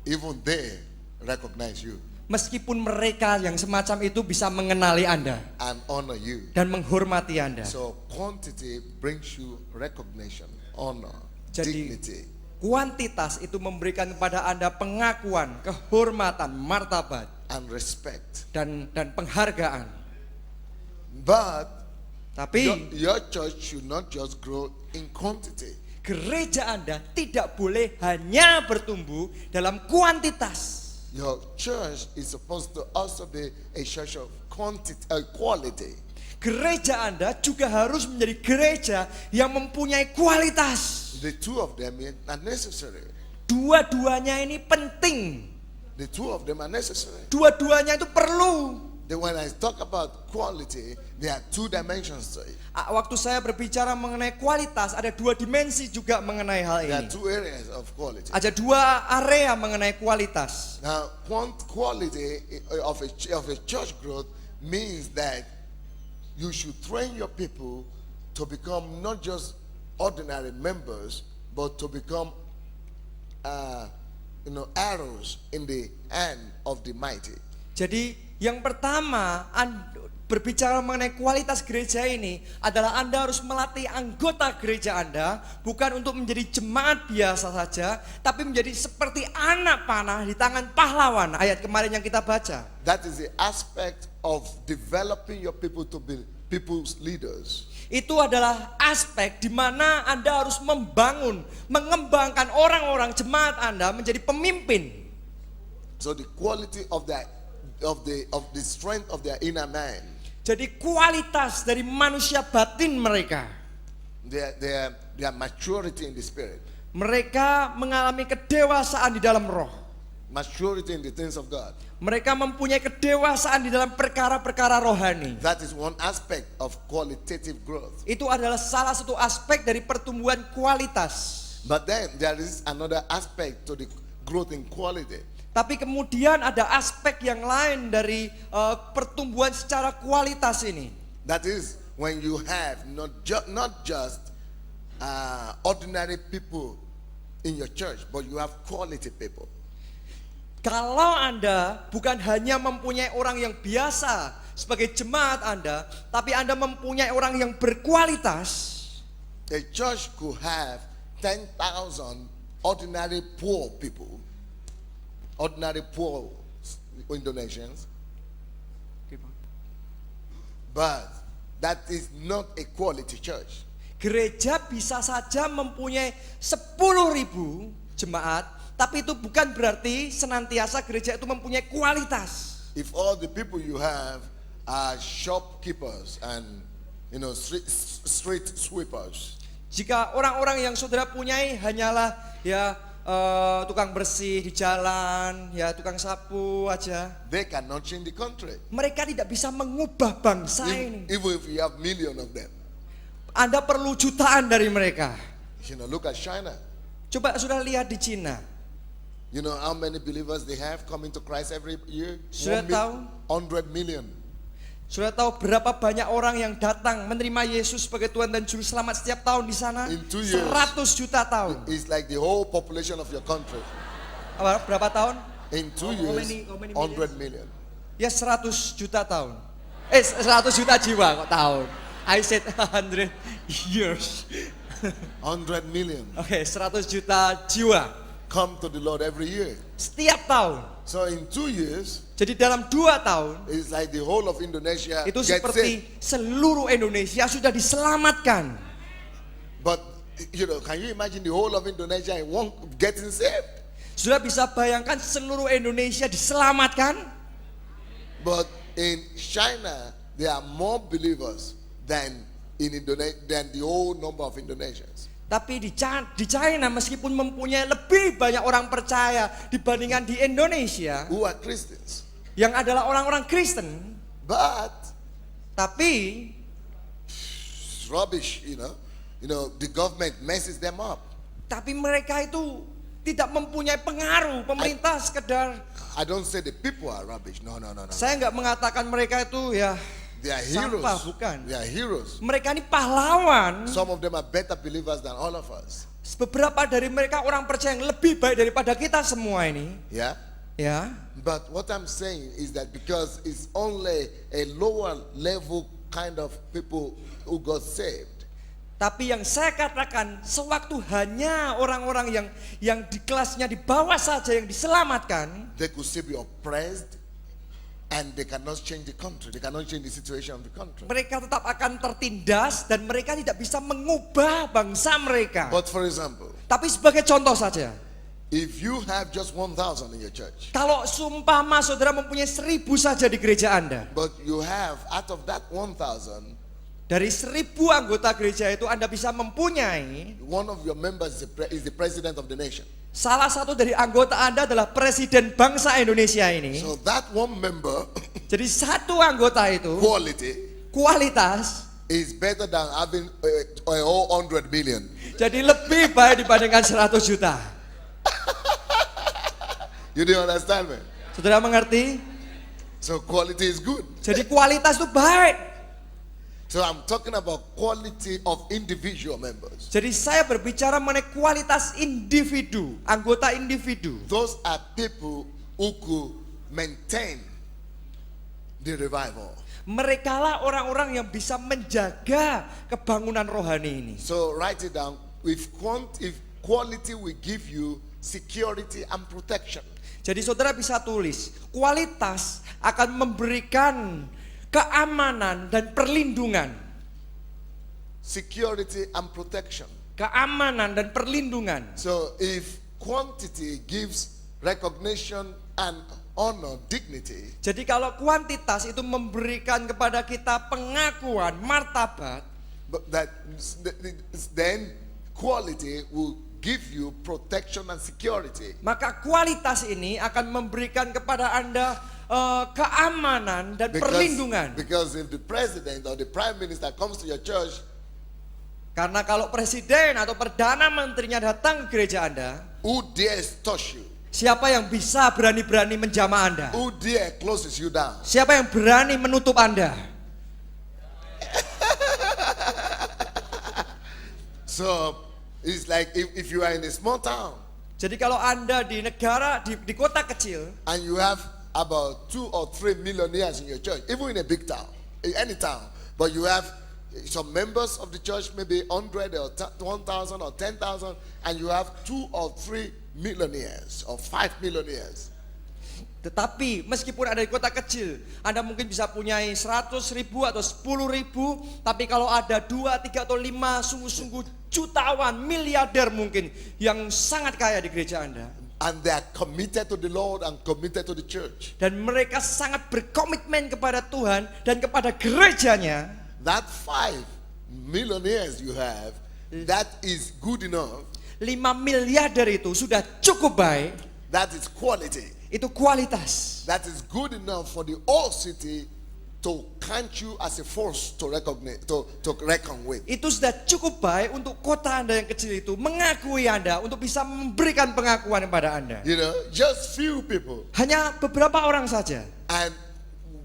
even they recognize you meskipun mereka yang semacam itu bisa mengenali Anda and honor you. dan menghormati Anda. So quantity brings you recognition, honor, Jadi dignity. kuantitas itu memberikan kepada Anda pengakuan, kehormatan, martabat And respect. dan penghargaan. But Tapi your church should not just grow in quantity. gereja Anda tidak boleh hanya bertumbuh dalam kuantitas. Your church is supposed to also be a church of quality. Gereja Anda juga harus menjadi gereja yang mempunyai kualitas. The two of them are necessary. Dua-duanya ini penting. The two of them are necessary. Dua-duanya itu perlu. When I talk about quality, there are two dimensions to it. Waktu saya berbicara mengenai kualitas, ada dua dimensi juga mengenai hal There are ini. two areas of quality. Ada dua area mengenai kualitas. Now, quality of a church growth means that you should train your people to become not just ordinary members, but to become, arrows in the hand of the mighty. Jadi yang pertama, berbicara mengenai kualitas gereja ini adalah Anda harus melatih anggota gereja Anda bukan untuk menjadi jemaat biasa saja, tapi menjadi seperti anak panah di tangan pahlawan. Ayat kemarin yang kita baca. That is the aspect of developing your people to be people's leaders. Itu adalah aspek di mana Anda harus mengembangkan orang-orang jemaat Anda menjadi pemimpin. So the quality of the strength of their inner man, Jadi kualitas dari manusia batin mereka. their maturity in the spirit, Mereka mengalami kedewasaan di dalam roh. maturity in the things of God. Mereka mempunyai kedewasaan di dalam perkara-perkara rohani. That is one aspect of qualitative growth. Itu adalah salah satu aspek dari pertumbuhan kualitas. But then there is another aspect to the growth in quality. Tapi kemudian ada aspek yang lain dari pertumbuhan secara kualitas ini. That is when you have not just ordinary people in your church, but you have quality people. Kalau Anda bukan hanya mempunyai orang yang biasa sebagai jemaat Anda, tapi Anda mempunyai orang yang berkualitas. A church could have 10,000 ordinary poor people, ordinary poor Indonesians, but that is not a quality church. Gereja bisa saja mempunyai 10.000 jemaat, tapi itu bukan berarti senantiasa gereja itu mempunyai kualitas. If all the people you have are shopkeepers and street sweepers, Jika orang-orang yang saudara punyai hanyalah ya tukang bersih di jalan, ya tukang sapu aja, they cannot change the country. mereka tidak bisa mengubah bangsa ini. Even if you have millions of them. Anda perlu jutaan dari mereka. Look at China. Coba sudah lihat di Cina. You know how many believers they have coming to Christ every year? Sudah tahu? 100 million. Sudah tahu berapa banyak orang yang datang menerima Yesus sebagai Tuhan dan Juru Selamat setiap tahun di sana? In 2 years, 100 juta tahun. It's like the whole population of your country. Berapa tahun? In 2 How years, many 100 million. Ya 100 juta tahun. 100 juta jiwa kok tahun. I said 100 years. 100 million Oke, 100 juta jiwa come to the Lord every year. setiap tahun. So in 2 years, Jadi dalam 2 tahun it's like the whole of Indonesia itu gets seperti saved. seluruh Indonesia sudah diselamatkan. But can you imagine the whole of Indonesia getting saved? Sudah bisa bayangkan seluruh Indonesia diselamatkan? But in China, there are more believers than in Indonesia than the whole number of Indonesians. Tapi di China meskipun mempunyai lebih banyak orang percaya dibandingkan di Indonesia Who are Christians. yang adalah orang-orang Kristen, But tapi it's rubbish, the government messes them up. tapi mereka itu tidak mempunyai pengaruh. Pemerintah sekedar, I don't say the people are rubbish. No. saya nggak mengatakan mereka itu ya They are heroes. sampah, bukan. They are heroes. Mereka ini pahlawan. Some of them are better believers than all of us. Beberapa dari mereka orang percaya yang lebih baik daripada kita semua ini. Yeah? Ya. But what I'm saying is that because it's only a lower level kind of people who got saved, Tapi yang saya katakan, sewaktu hanya orang-orang yang di kelasnya di bawah saja yang diselamatkan, they could still be oppressed and they cannot change the country. They cannot change the situation of the country. mereka tetap akan tertindas dan mereka tidak bisa mengubah bangsa mereka. But for example, Tapi sebagai contoh saja, if you have just 1,000 in your church, kalau sumpama saudara mempunyai 1.000 saja di gereja Anda, but you have out of that 1,000, dari 1.000 anggota gereja itu Anda bisa mempunyai one of your members is the president of the nation. salah satu dari anggota Anda adalah presiden bangsa Indonesia ini. So that one member Jadi satu anggota itu quality kualitas is better than having a whole 100 million. jadi lebih baik dibandingkan 100 juta. You do understand me? Saudara mengerti? So quality is good. Jadi kualitas itu baik. So I'm talking about quality of individual members. Jadi saya berbicara mengenai kualitas individu, anggota individu. Those are people who could maintain the revival. Mereka lah orang-orang yang bisa menjaga kebangunan rohani ini. So write it down. If quality will give you security and protection. Jadi saudara bisa tulis, kualitas akan memberikan keamanan dan perlindungan. Security and protection. Keamanan dan perlindungan. So if quantity gives recognition and honor, dignity, Jadi kalau kuantitas itu memberikan kepada kita pengakuan, martabat, but then quality will give you protection and security. maka kualitas ini akan memberikan kepada Anda keamanan dan perlindungan. Because if the president or the prime minister comes to your church, Karena kalau presiden atau perdana menterinya datang ke gereja Anda, who dares touch you? siapa yang bisa berani-berani menjamah Anda? Who dare closes you down? Siapa yang berani menutup Anda? So it's like if you are in a small town Jadi kalau Anda di negara, di kota kecil, and you have about 2 or 3 millionaires in your church, even in a big town, in any town, but you have some members of the church, maybe 100 or 1,000 or 10,000, and you have 2 or 3 millionaires or 5 millionaires. Tetapi meskipun ada di kota kecil, Anda mungkin bisa punya 100.000 atau 10.000, tapi kalau ada 2, 3 atau 5 sungguh-sungguh jutawan, miliarder mungkin yang sangat kaya di gereja Anda. And they are committed to the Lord and committed to the church. Dan mereka sangat berkomitmen kepada Tuhan dan kepada gerejanya. That 5 millionaires you have, that is good enough. 5 miliarder itu sudah cukup baik. That is quality. Itu kualitas. That is good enough for the whole city to count you as a force to recognize, to reckon with. Itu sudah cukup baik untuk kota Anda yang kecil itu mengakui Anda, untuk bisa memberikan pengakuan kepada Anda. You know, just few people. Hanya beberapa orang saja. And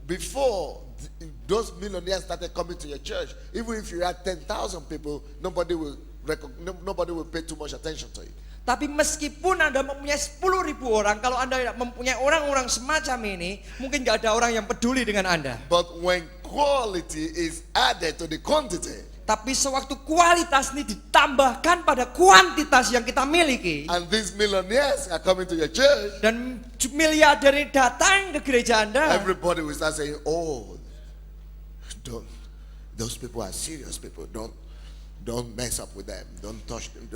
before those millionaires started coming to your church, even if you had 10,000 people, nobody will pay too much attention to it. Tapi meskipun Anda mempunyai 10.000 orang, kalau Anda mempunyai orang-orang semacam ini, mungkin gak ada orang yang peduli dengan Anda. But when quality is added to the quantity, tapi sewaktu kualitas ini ditambahkan pada kuantitas yang kita miliki, and these millionaires are coming to your church, dan miliarder ini datang ke gereja Anda, everybody will start saying, "Oh, those people are serious people. Don't mess up with them. Don't touch them.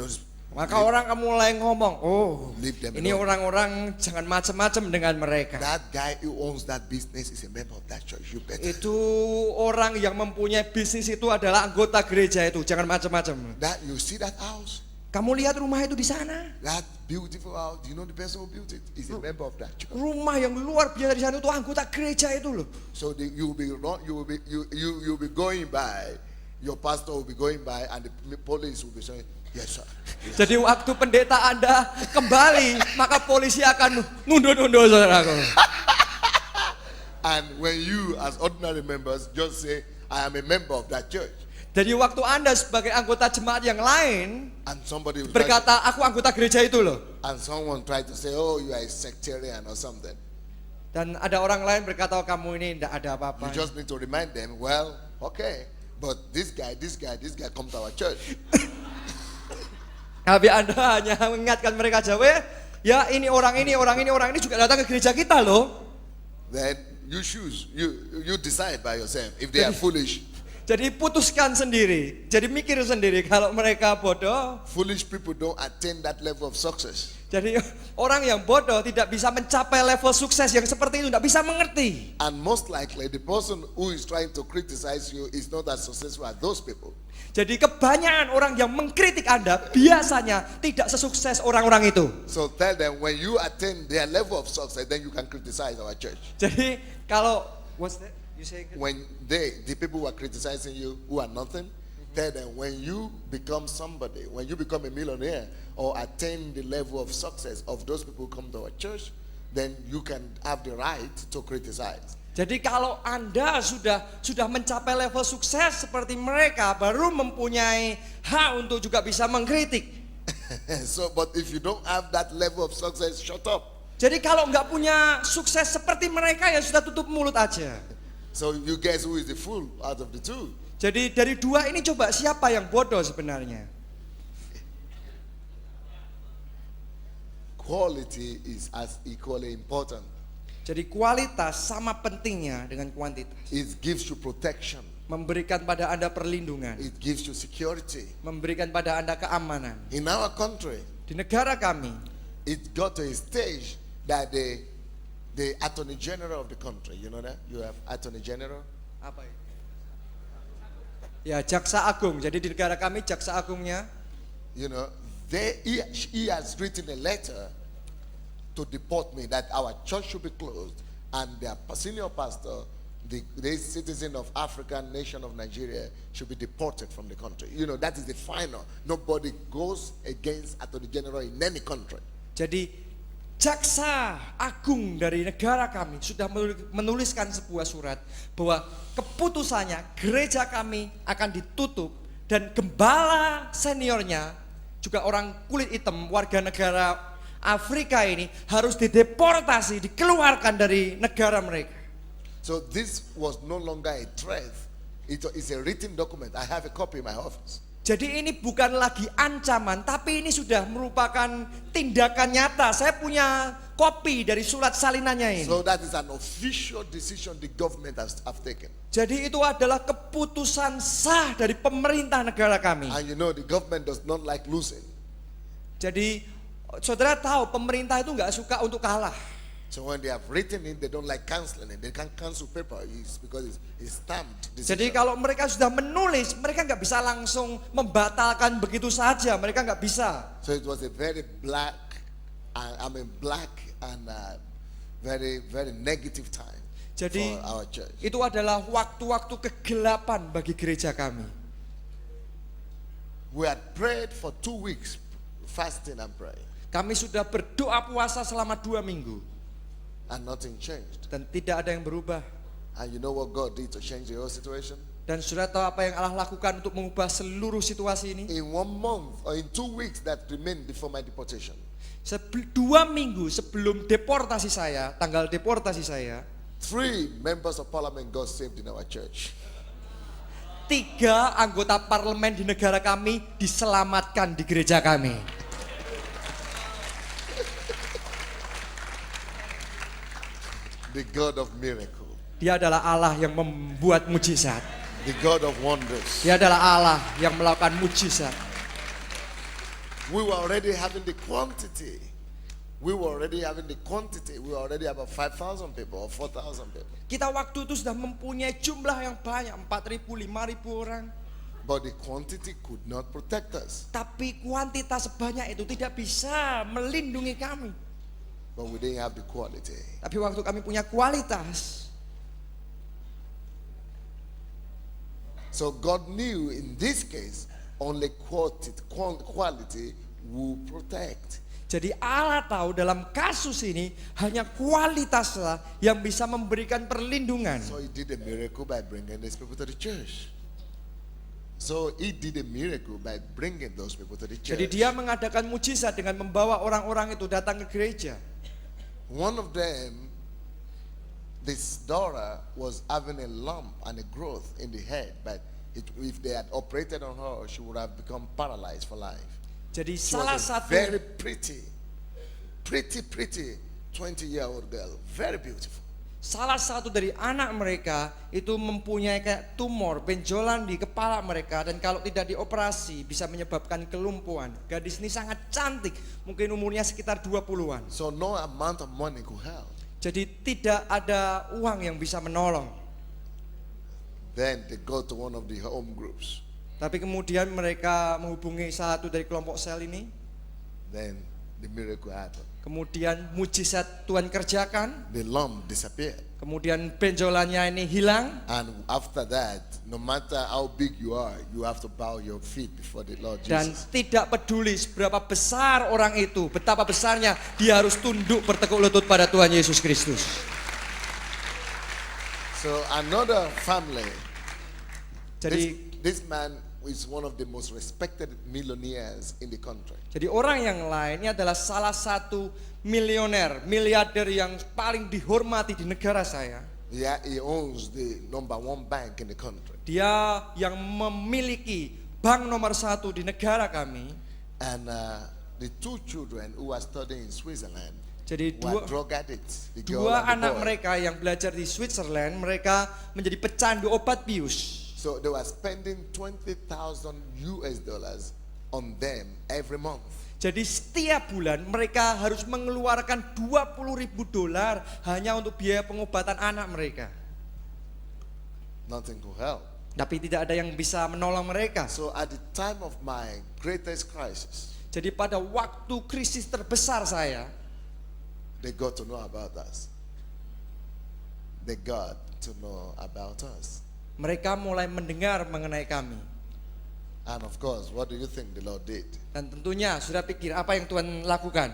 Maka orang kamu mulai ngomong, oh, leave them ini alone. orang-orang jangan macam-macam dengan mereka. That guy who owns that business is a member of that church. You better." Itu orang yang mempunyai bisnis itu adalah anggota gereja itu, jangan macam-macam. That you see that house, Kamu lihat rumah itu di sana. that beautiful house. You know the person who built it is a member of that church. Rumah yang luar biasa di sana itu anggota gereja itu loh. So you will be going by. Your pastor will be going by, and the police will be saying, "Yes, sir." Jadi waktu pendeta Anda kembali, maka polisi akan nunduk-nunduk saudaraku. And when you, as ordinary members, just say, "I am a member of that church," Jadi waktu Anda sebagai anggota jemaat yang lain and somebody will berkata, aku anggota gereja itu loh. and someone try to say, "Oh, you are a sectarian or something," Dan ada orang lain berkata, kamu ini tidak ada you apa-apa. just need to remind them, "Well, okay, but this guy come to our church." Tapi Anda hanya mengingatkan mereka Jawa, ya ini orang ini juga datang ke gereja kita loh. Then you choose, you decide by yourself if they are foolish. Jadi putuskan sendiri, jadi mikir sendiri kalau mereka bodoh. Foolish people don't attain that level of success. Jadi orang yang bodoh tidak bisa mencapai level sukses yang seperti itu, tidak bisa mengerti. And most likely the person who is trying to criticize you is not as successful as those people. Jadi kebanyakan orang yang mengkritik Anda biasanya tidak sesukses orang-orang itu. So tell them, when you attain their level of success, then you can criticize our church. Jadi kalau what's that? You say When the people who are criticizing you, who are nothing, tell them, when you become somebody, when you become a millionaire or attain the level of success of those people who come to our church, then you can have the right to criticize. Jadi kalau Anda sudah mencapai level sukses seperti mereka, baru mempunyai hak untuk juga bisa mengkritik. So, but if you don't have that level of success, shut up. Jadi kalau nggak punya sukses seperti mereka, ya sudah tutup mulut aja. So you guess who is the fool out of the two? Jadi dari dua ini coba siapa yang bodoh sebenarnya? Quality is as equally important. Jadi kualitas sama pentingnya dengan kuantitas. It gives you protection. Memberikan pada Anda perlindungan. It gives you security. Memberikan pada Anda keamanan. In our country, Di negara kami, it got to a stage that the Attorney General of the country, you know that? You have Attorney General. apa itu? Ya, Jaksa Agung. Jadi di negara kami Jaksa Agungnya, You know, he has written a letter to deport me, that our church should be closed, and their senior pastor, the citizen of African nation of Nigeria, should be deported from the country. You know, that is the final. Nobody goes against Attorney General in any country. jadi Jaksa Agung dari negara kami sudah menuliskan sebuah surat bahwa keputusannya gereja kami akan ditutup, dan gembala seniornya juga orang kulit hitam warga negara Afrika ini harus dideportasi, dikeluarkan dari negara mereka. So this was no longer a threat It's a written document. I have a copy in my office. Jadi ini bukan lagi ancaman, tapi ini sudah merupakan tindakan nyata. Saya punya kopi dari surat salinannya ini. So that is an official decision the government have taken. Jadi itu adalah keputusan sah dari pemerintah negara kami. And you know the government does not like losing. Jadi saudara tahu pemerintah itu nggak suka untuk kalah. So when they have written it, they don't like canceling it. They can't cancel paper because it's stamped. Jadi kalau mereka sudah menulis, mereka nggak bisa langsung membatalkan begitu saja. Mereka nggak bisa. So it was a very black and very, very negative time Jadi for our church. itu adalah waktu-waktu kegelapan bagi gereja kami. We had prayed for 2 weeks, fasting and praying, Kami sudah berdoa puasa selama 2 minggu. and nothing changed. Dan tidak ada yang berubah. And you know what God did to change the whole situation? Dan sudah tahu apa yang Allah lakukan untuk mengubah seluruh situasi ini? In 1 month or in 2 weeks that remained before my deportation, 2 minggu sebelum deportasi saya, tanggal deportasi saya, 3 members of parliament got saved in our church. 3 anggota parlemen di negara kami diselamatkan di gereja kami. The God of miracle, Dia adalah Allah yang membuat mujizat. the God of wonders. Dia adalah Allah yang melakukan mujizat. We were already having the quantity. We were already having the quantity. We were already about 5,000 people or 4,000 people. Kita waktu itu sudah mempunyai jumlah yang banyak, 4.000, 5.000 orang. But the quantity could not protect us. Tapi kuantitas sebanyak itu tidak bisa melindungi kami. But we didn't have the quality. Tapi waktu kami punya kualitas, So God knew in this case only quality will protect. jadi Allah tahu dalam kasus ini hanya kualitaslah yang bisa memberikan perlindungan. So he did a miracle by bringing these people to the church. So he did a miracle by bringing those people to the church. Jadi dia mengadakan mujizat dengan membawa orang-orang itu datang ke gereja. One of them, this daughter was having a lump and a growth in the head, but if they had operated on her, she would have become paralyzed for life. Jadi She salah was a satu very pretty 20-year-old girl, very beautiful. Salah satu dari anak mereka itu mempunyai kayak tumor, benjolan di kepala mereka, dan kalau tidak dioperasi bisa menyebabkan kelumpuhan. Gadis ini sangat cantik, mungkin umurnya sekitar 20-an. So no amount of money could help. Jadi tidak ada uang yang bisa menolong. Then they go to one of the home groups. Tapi kemudian mereka menghubungi satu dari kelompok sel ini. Then the miracle happened. Kemudian mujizat Tuhan kerjakan. The lump disappeared. Kemudian benjolannya ini hilang. And after that, no matter how big you are, you have to bow your feet before the Lord Dan Jesus. tidak peduli seberapa besar orang itu, betapa besarnya, dia harus tunduk bertekuk lutut pada Tuhan Yesus Kristus. So another family, Jadi this man is one of the most respected millionaires in the country. Jadi orang yang lain ini adalah salah satu miliarder yang paling dihormati di negara saya. Yeah, he owns the #1 bank in the country. Dia yang memiliki bank nomor 1 di negara kami. And the 2 children who are studying in Switzerland Jadi were drug addicts. The girl dua and the anak boy. mereka yang belajar di Switzerland, mereka menjadi pecandu obat bius. So they were spending $20,000 on them every month. Jadi setiap bulan mereka harus mengeluarkan $20,000 hanya untuk biaya pengobatan anak mereka. Nothing could help. Tapi tidak ada yang bisa menolong mereka. So at the time of my greatest crisis, Jadi pada waktu krisis terbesar saya, they got to know about us. They got to know about us. mereka mulai mendengar mengenai kami. And of course, what do you think the Lord did? Dan tentunya sudah pikir apa yang Tuhan lakukan?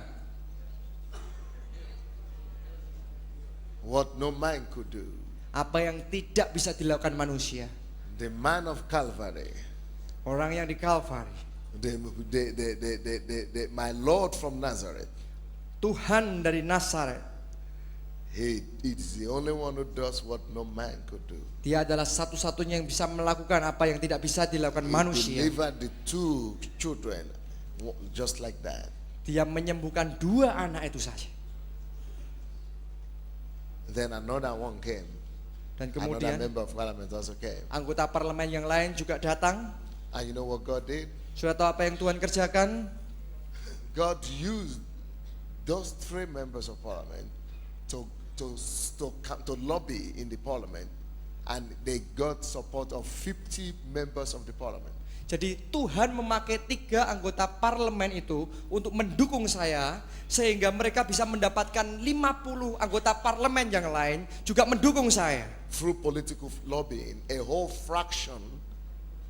What no man could do. Apa yang tidak bisa dilakukan manusia. The man of Calvary, Orang yang di Kalvari, my Lord from Nazareth, Tuhan dari Nazaret, He is the only one who does what no man could do. Dia adalah satu-satunya yang bisa melakukan apa yang tidak bisa dilakukan He manusia. delivered the 2 children just like that. Dia menyembuhkan 2 anak itu saja. Then another one came. Dan Another kemudian member of parliament also came. anggota parlemen yang lain juga datang. And you know what God did? Sudah tahu apa yang Tuhan kerjakan? God used those 3 members of parliament to lobby in the parliament, and they got support of 50 members of the parliament. Jadi Tuhan memakai 3 anggota parlemen itu untuk mendukung saya, sehingga mereka bisa mendapatkan 50 anggota parlemen yang lain juga mendukung saya. Through political lobbying, a whole fraction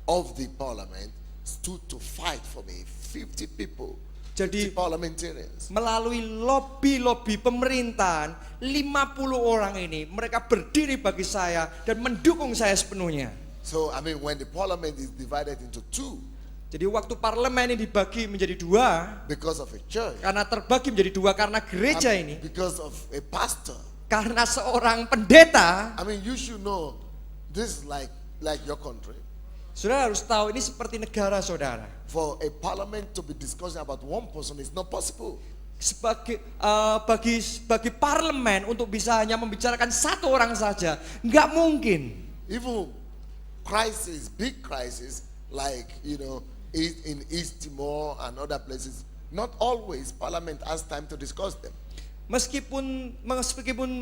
of the parliament stood to fight for me. 50 people. Jadi 50 parliamentarians. melalui lobby-lobby pemerintahan, 50 orang ini mereka berdiri bagi saya dan mendukung saya sepenuhnya. So I mean, when the parliament is divided into 2 Jadi waktu parlemen ini dibagi menjadi 2 because of a church, karena terbagi menjadi 2 karena gereja and ini, because of a pastor, karena seorang pendeta. I mean, you should know this is like your country. Saudara harus tahu ini seperti negara saudara. For a parliament to be discussing about one person is not possible. Bagi parlemen untuk bisa hanya membicarakan 1 orang saja, nggak mungkin. Even big crisis, like in East Timor and other places, not always parliament has time to discuss them. Meskipun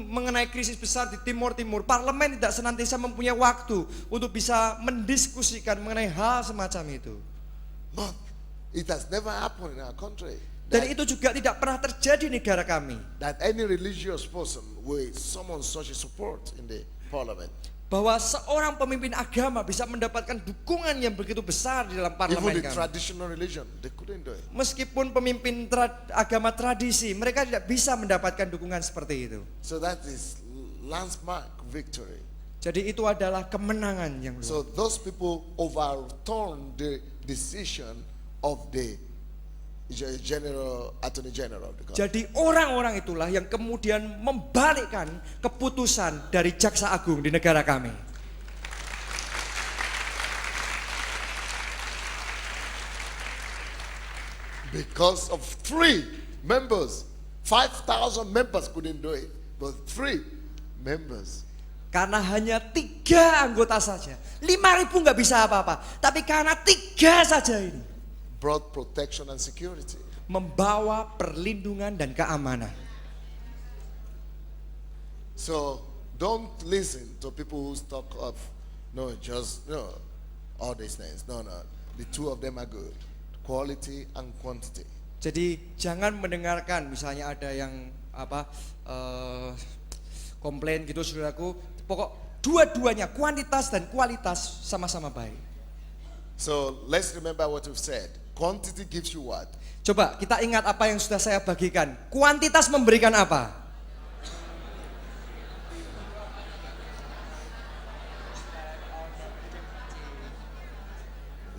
mengenai krisis besar di Timur Timur, parlemen tidak senantiasa mempunyai waktu untuk bisa mendiskusikan mengenai hal semacam itu. But it has never happened in our country Dan itu juga tidak pernah terjadi di negara kami. that any religious person will summon such a support in the parliament. Bahwa seorang pemimpin agama bisa mendapatkan dukungan yang begitu besar di dalam Even parlemen the kami. traditional religion, they couldn't do it. Meskipun pemimpin agama tradisi, mereka tidak bisa mendapatkan dukungan seperti itu. So that is landmark victory. Jadi itu adalah kemenangan yang luar. So those people overturned the decision of the Attorney General of the country. Jadi orang-orang itulah yang kemudian membalikkan keputusan dari Jaksa Agung di negara kami. Because of 3 members, 5,000 members couldn't do it, but 3 members. Karena hanya 3 anggota saja, 5.000 nggak bisa apa-apa. Tapi karena 3 saja ini Brought protection and security. membawa perlindungan dan keamanan. So don't listen to people who talk of all these things. No. The 2 of them are good. Quality and quantity. Jadi jangan mendengarkan misalnya ada yang komplain gitu saudaraku. Pokok dua-duanya kuantitas dan kualitas sama-sama baik. So let's remember what we've said. Quantity gives you what? Coba kita ingat apa yang sudah saya bagikan. Kuantitas memberikan apa?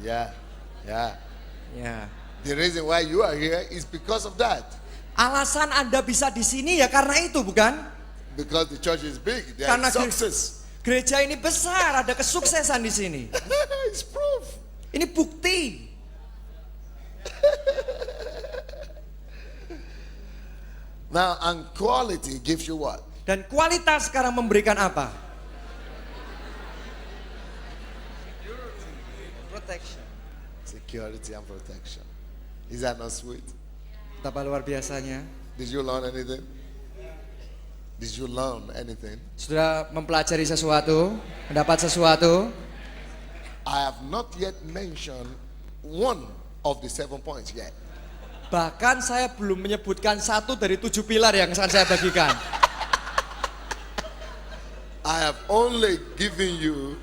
Yeah. Ya. The reason why you are here is because of that. Alasan Anda bisa di sini ya karena itu, bukan? Because the church is big, there Karena is success. Gereja ini besar, ada kesuksesan di sini. It's proof. Ini bukti. Now, and quality gives you what? Dan kualitas sekarang memberikan apa? Protection. Security and protection. Is that not sweet? Betapa luar biasanya. Did you learn anything? Did you learn anything? Sudah mempelajari sesuatu, mendapat sesuatu. I have not yet mentioned one of the 7 points yet. Bahkan saya belum menyebutkan 1 dari 7 pilar yang akan saya bagikan. I have only given you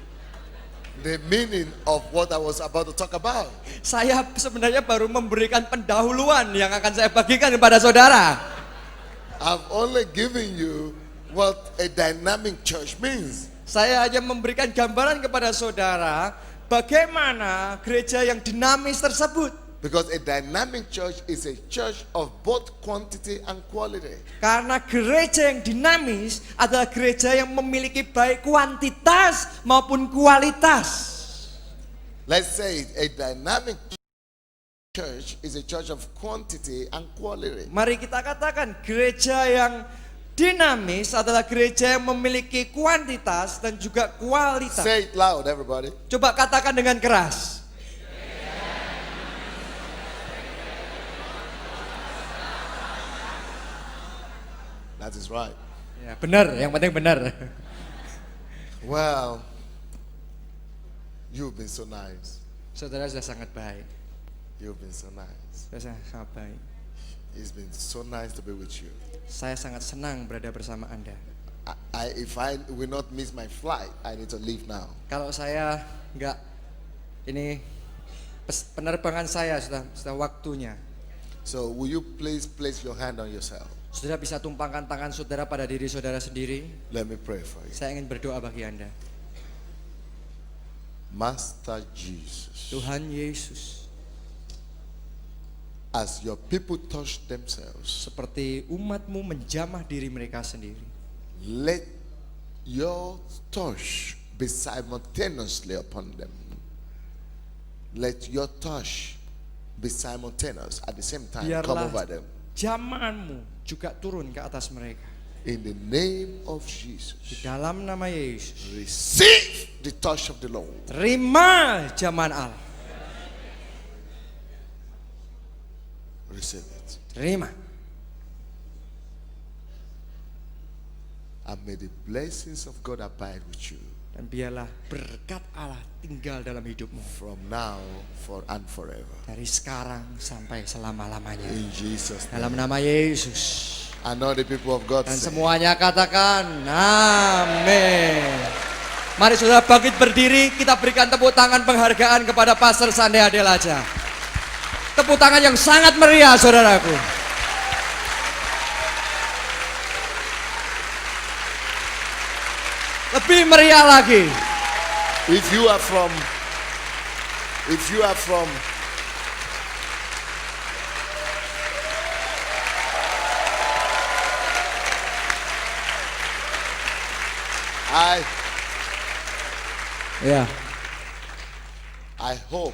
the meaning of what I was about to talk about. Saya sebenarnya baru memberikan pendahuluan yang akan saya bagikan kepada saudara. I've only given you what a dynamic church means. Saya hanya memberikan gambaran kepada saudara bagaimana gereja yang dinamis tersebut. Because a dynamic church is a church of both quantity and quality. Karena gereja yang dinamis adalah gereja yang memiliki baik kuantitas maupun kualitas. Let's say a dynamic church is a church of quantity and quality. Mari kita katakan gereja yang dinamis adalah gereja yang memiliki kuantitas dan juga kualitas. Say it loud, everybody. Coba katakan dengan keras. That is right. Ya, benar, yang penting benar. Well, you've been so nice. Saudara sudah sangat baik. You've been so nice. Sudah sangat baik. It's been so nice to be with you. Saya sangat senang berada bersama Anda. If I will not miss my flight, I need to leave now. Kalau saya nggak, ini penerbangan saya sudah waktunya. So will you please place your hand on yourself? Saudara bisa tumpangkan tangan saudara pada diri saudara sendiri. Let me pray for you. Saya ingin berdoa bagi Anda. Master Jesus, Tuhan Yesus, as your people touch themselves, seperti umatmu menjamah diri mereka sendiri, let your touch be simultaneously upon them. Let your touch be simultaneous at the same time. Come biarlah over them. jamahanmu juga turun ke atas mereka. In the name of Di Jesus, dalam nama Yesus, receive the touch of the Lord. terima jamahan Allah. Receive it. Terima. And may the blessings of God abide with you Dan biarlah berkat Allah tinggal dalam hidupmu. from now and forever. Dari sekarang sampai selama-lamanya. In Jesus' name. Dalam nama Yesus. And all the people of God Dan say, semuanya katakan amin. Mari saudara bangkit berdiri, kita berikan tepuk tangan penghargaan kepada Pastor Sandy Adelaja. Tepuk tangan yang sangat meriah saudaraku. Lebih meriah lagi. if you are from Ya. I hope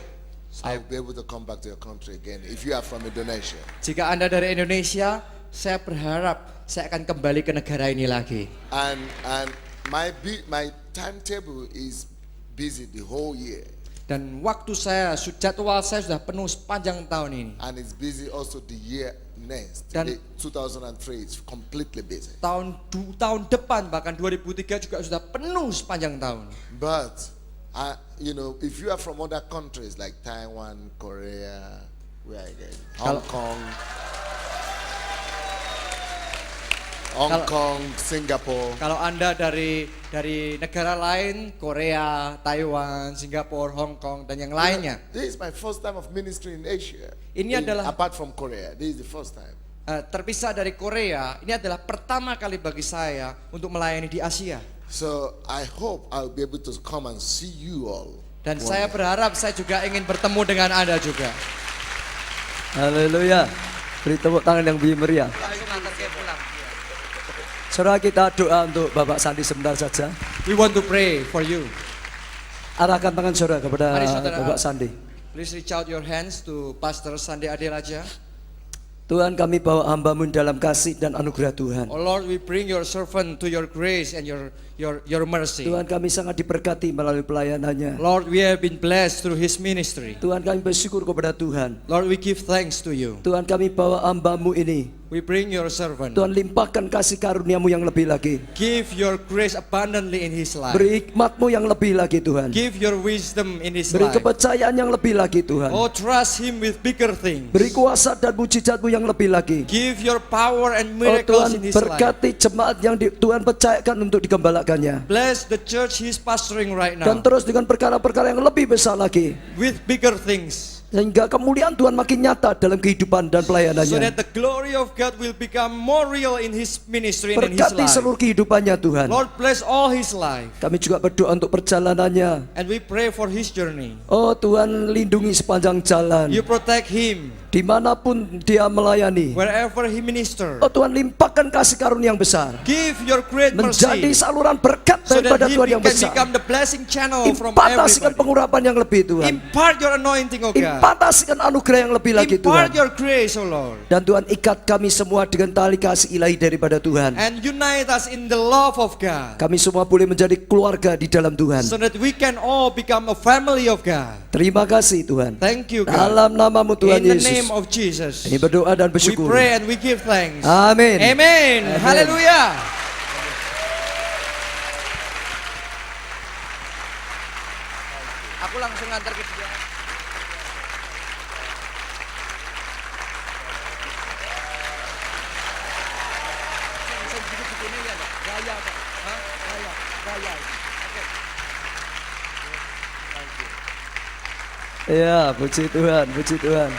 I will be able to come back to your country again. If you are from Indonesia, Jika Anda dari Indonesia, saya berharap saya akan kembali ke negara ini lagi. and my timetable is busy the whole year, Dan waktu saya, jadwal saya sudah penuh sepanjang tahun ini. and it's busy also the year next. Dan- 2003 is completely busy. Tahun depan bahkan 2003 juga sudah penuh sepanjang tahun. But if you are from other countries like Taiwan, Korea, where again, Hong Kong, Singapore, Kalau Anda dari negara lain, Korea, Taiwan, Singapura, Hong Kong dan yang lainnya. this is my first time of ministry in Asia. Ini adalah- apart from Korea, this is the first time. Terpisah dari Korea, ini adalah pertama kali bagi saya untuk melayani di Asia. So I hope I'll be able to come and see you all. Dan one saya day. berharap saya juga ingin bertemu dengan Anda juga. Haleluya. Beri tepuk tangan yang lebih meriah. Saudara, kita doa untuk Bapak Sandy sebentar saja. We want to pray for you. Arahkan tangan saudara kepada Mari, saudara. Bapak Sandy. Please reach out your hands to Pastor Sandy Adelaja. Tuhan, kami bawa hamba-Mu dalam kasih dan anugerah Tuhan. Oh Lord, we bring your servant to your grace and your mercy. Tuhan, kami sangat diberkati melalui pelayanannya. Lord, we have been blessed through his ministry. Tuhan, kami bersyukur kepada Tuhan. Lord, we give thanks to you. Tuhan, kami bawa hamba-Mu ini. We bring your servant. Tuhan, limpahkan kasih karunia-Mu yang lebih lagi. Give your grace abundantly in his life. Beri hikmat-Mu yang lebih lagi Tuhan. Give your wisdom in his Beri life. kepercayaan yang lebih lagi Tuhan. Oh, trust him with bigger things. Beri kuasa dan mujizat-Mu yang lebih lagi. Give your power and Oh miracles Tuhan, in his life. berkati jemaat yang Tuhan percayakan untuk digembalakannya. Bless the church he's pastoring right Dan now terus dengan perkara-perkara yang lebih besar lagi. with bigger things. Sehingga kemuliaan Tuhan makin nyata dalam kehidupan dan So pelayanannya. that the glory of God will become more real in his ministry and in his Berkati life. seluruh kehidupannya Tuhan. Lord, bless all his life. Kami juga berdoa untuk perjalanannya. And we pray for his journey. Oh Tuhan, lindungi sepanjang jalan. You protect him Dimanapun dia melayani. wherever he minister. Oh Tuhan, limpahkan kasih karunia yang besar. Give your great Menjadi mercy saluran berkat so that daripada he Tuhan yang can besar. become the blessing channel from Impatasikan everybody. pengurapan yang lebih Tuhan. Impart your anointing, O God. Impatasikan anugerah yang lebih lagi Impart Tuhan. your grace, O Lord. Dan Tuhan ikat kami semua dengan tali kasih ilahi daripada Tuhan. And unite us in the love of God. Kami semua boleh menjadi keluarga di dalam Tuhan. So that we can all become a family of God. Terima kasih Tuhan. Thank you, God. Dalam namamu Tuhan In the Yesus. name of Jesus. Ini berdoa dan We bersyukur. pray and we give thanks. Amin. Amen. Amen. Hallelujah. Aku langsung ngantar ke dia. Ya, puji Tuhan, puji Tuhan.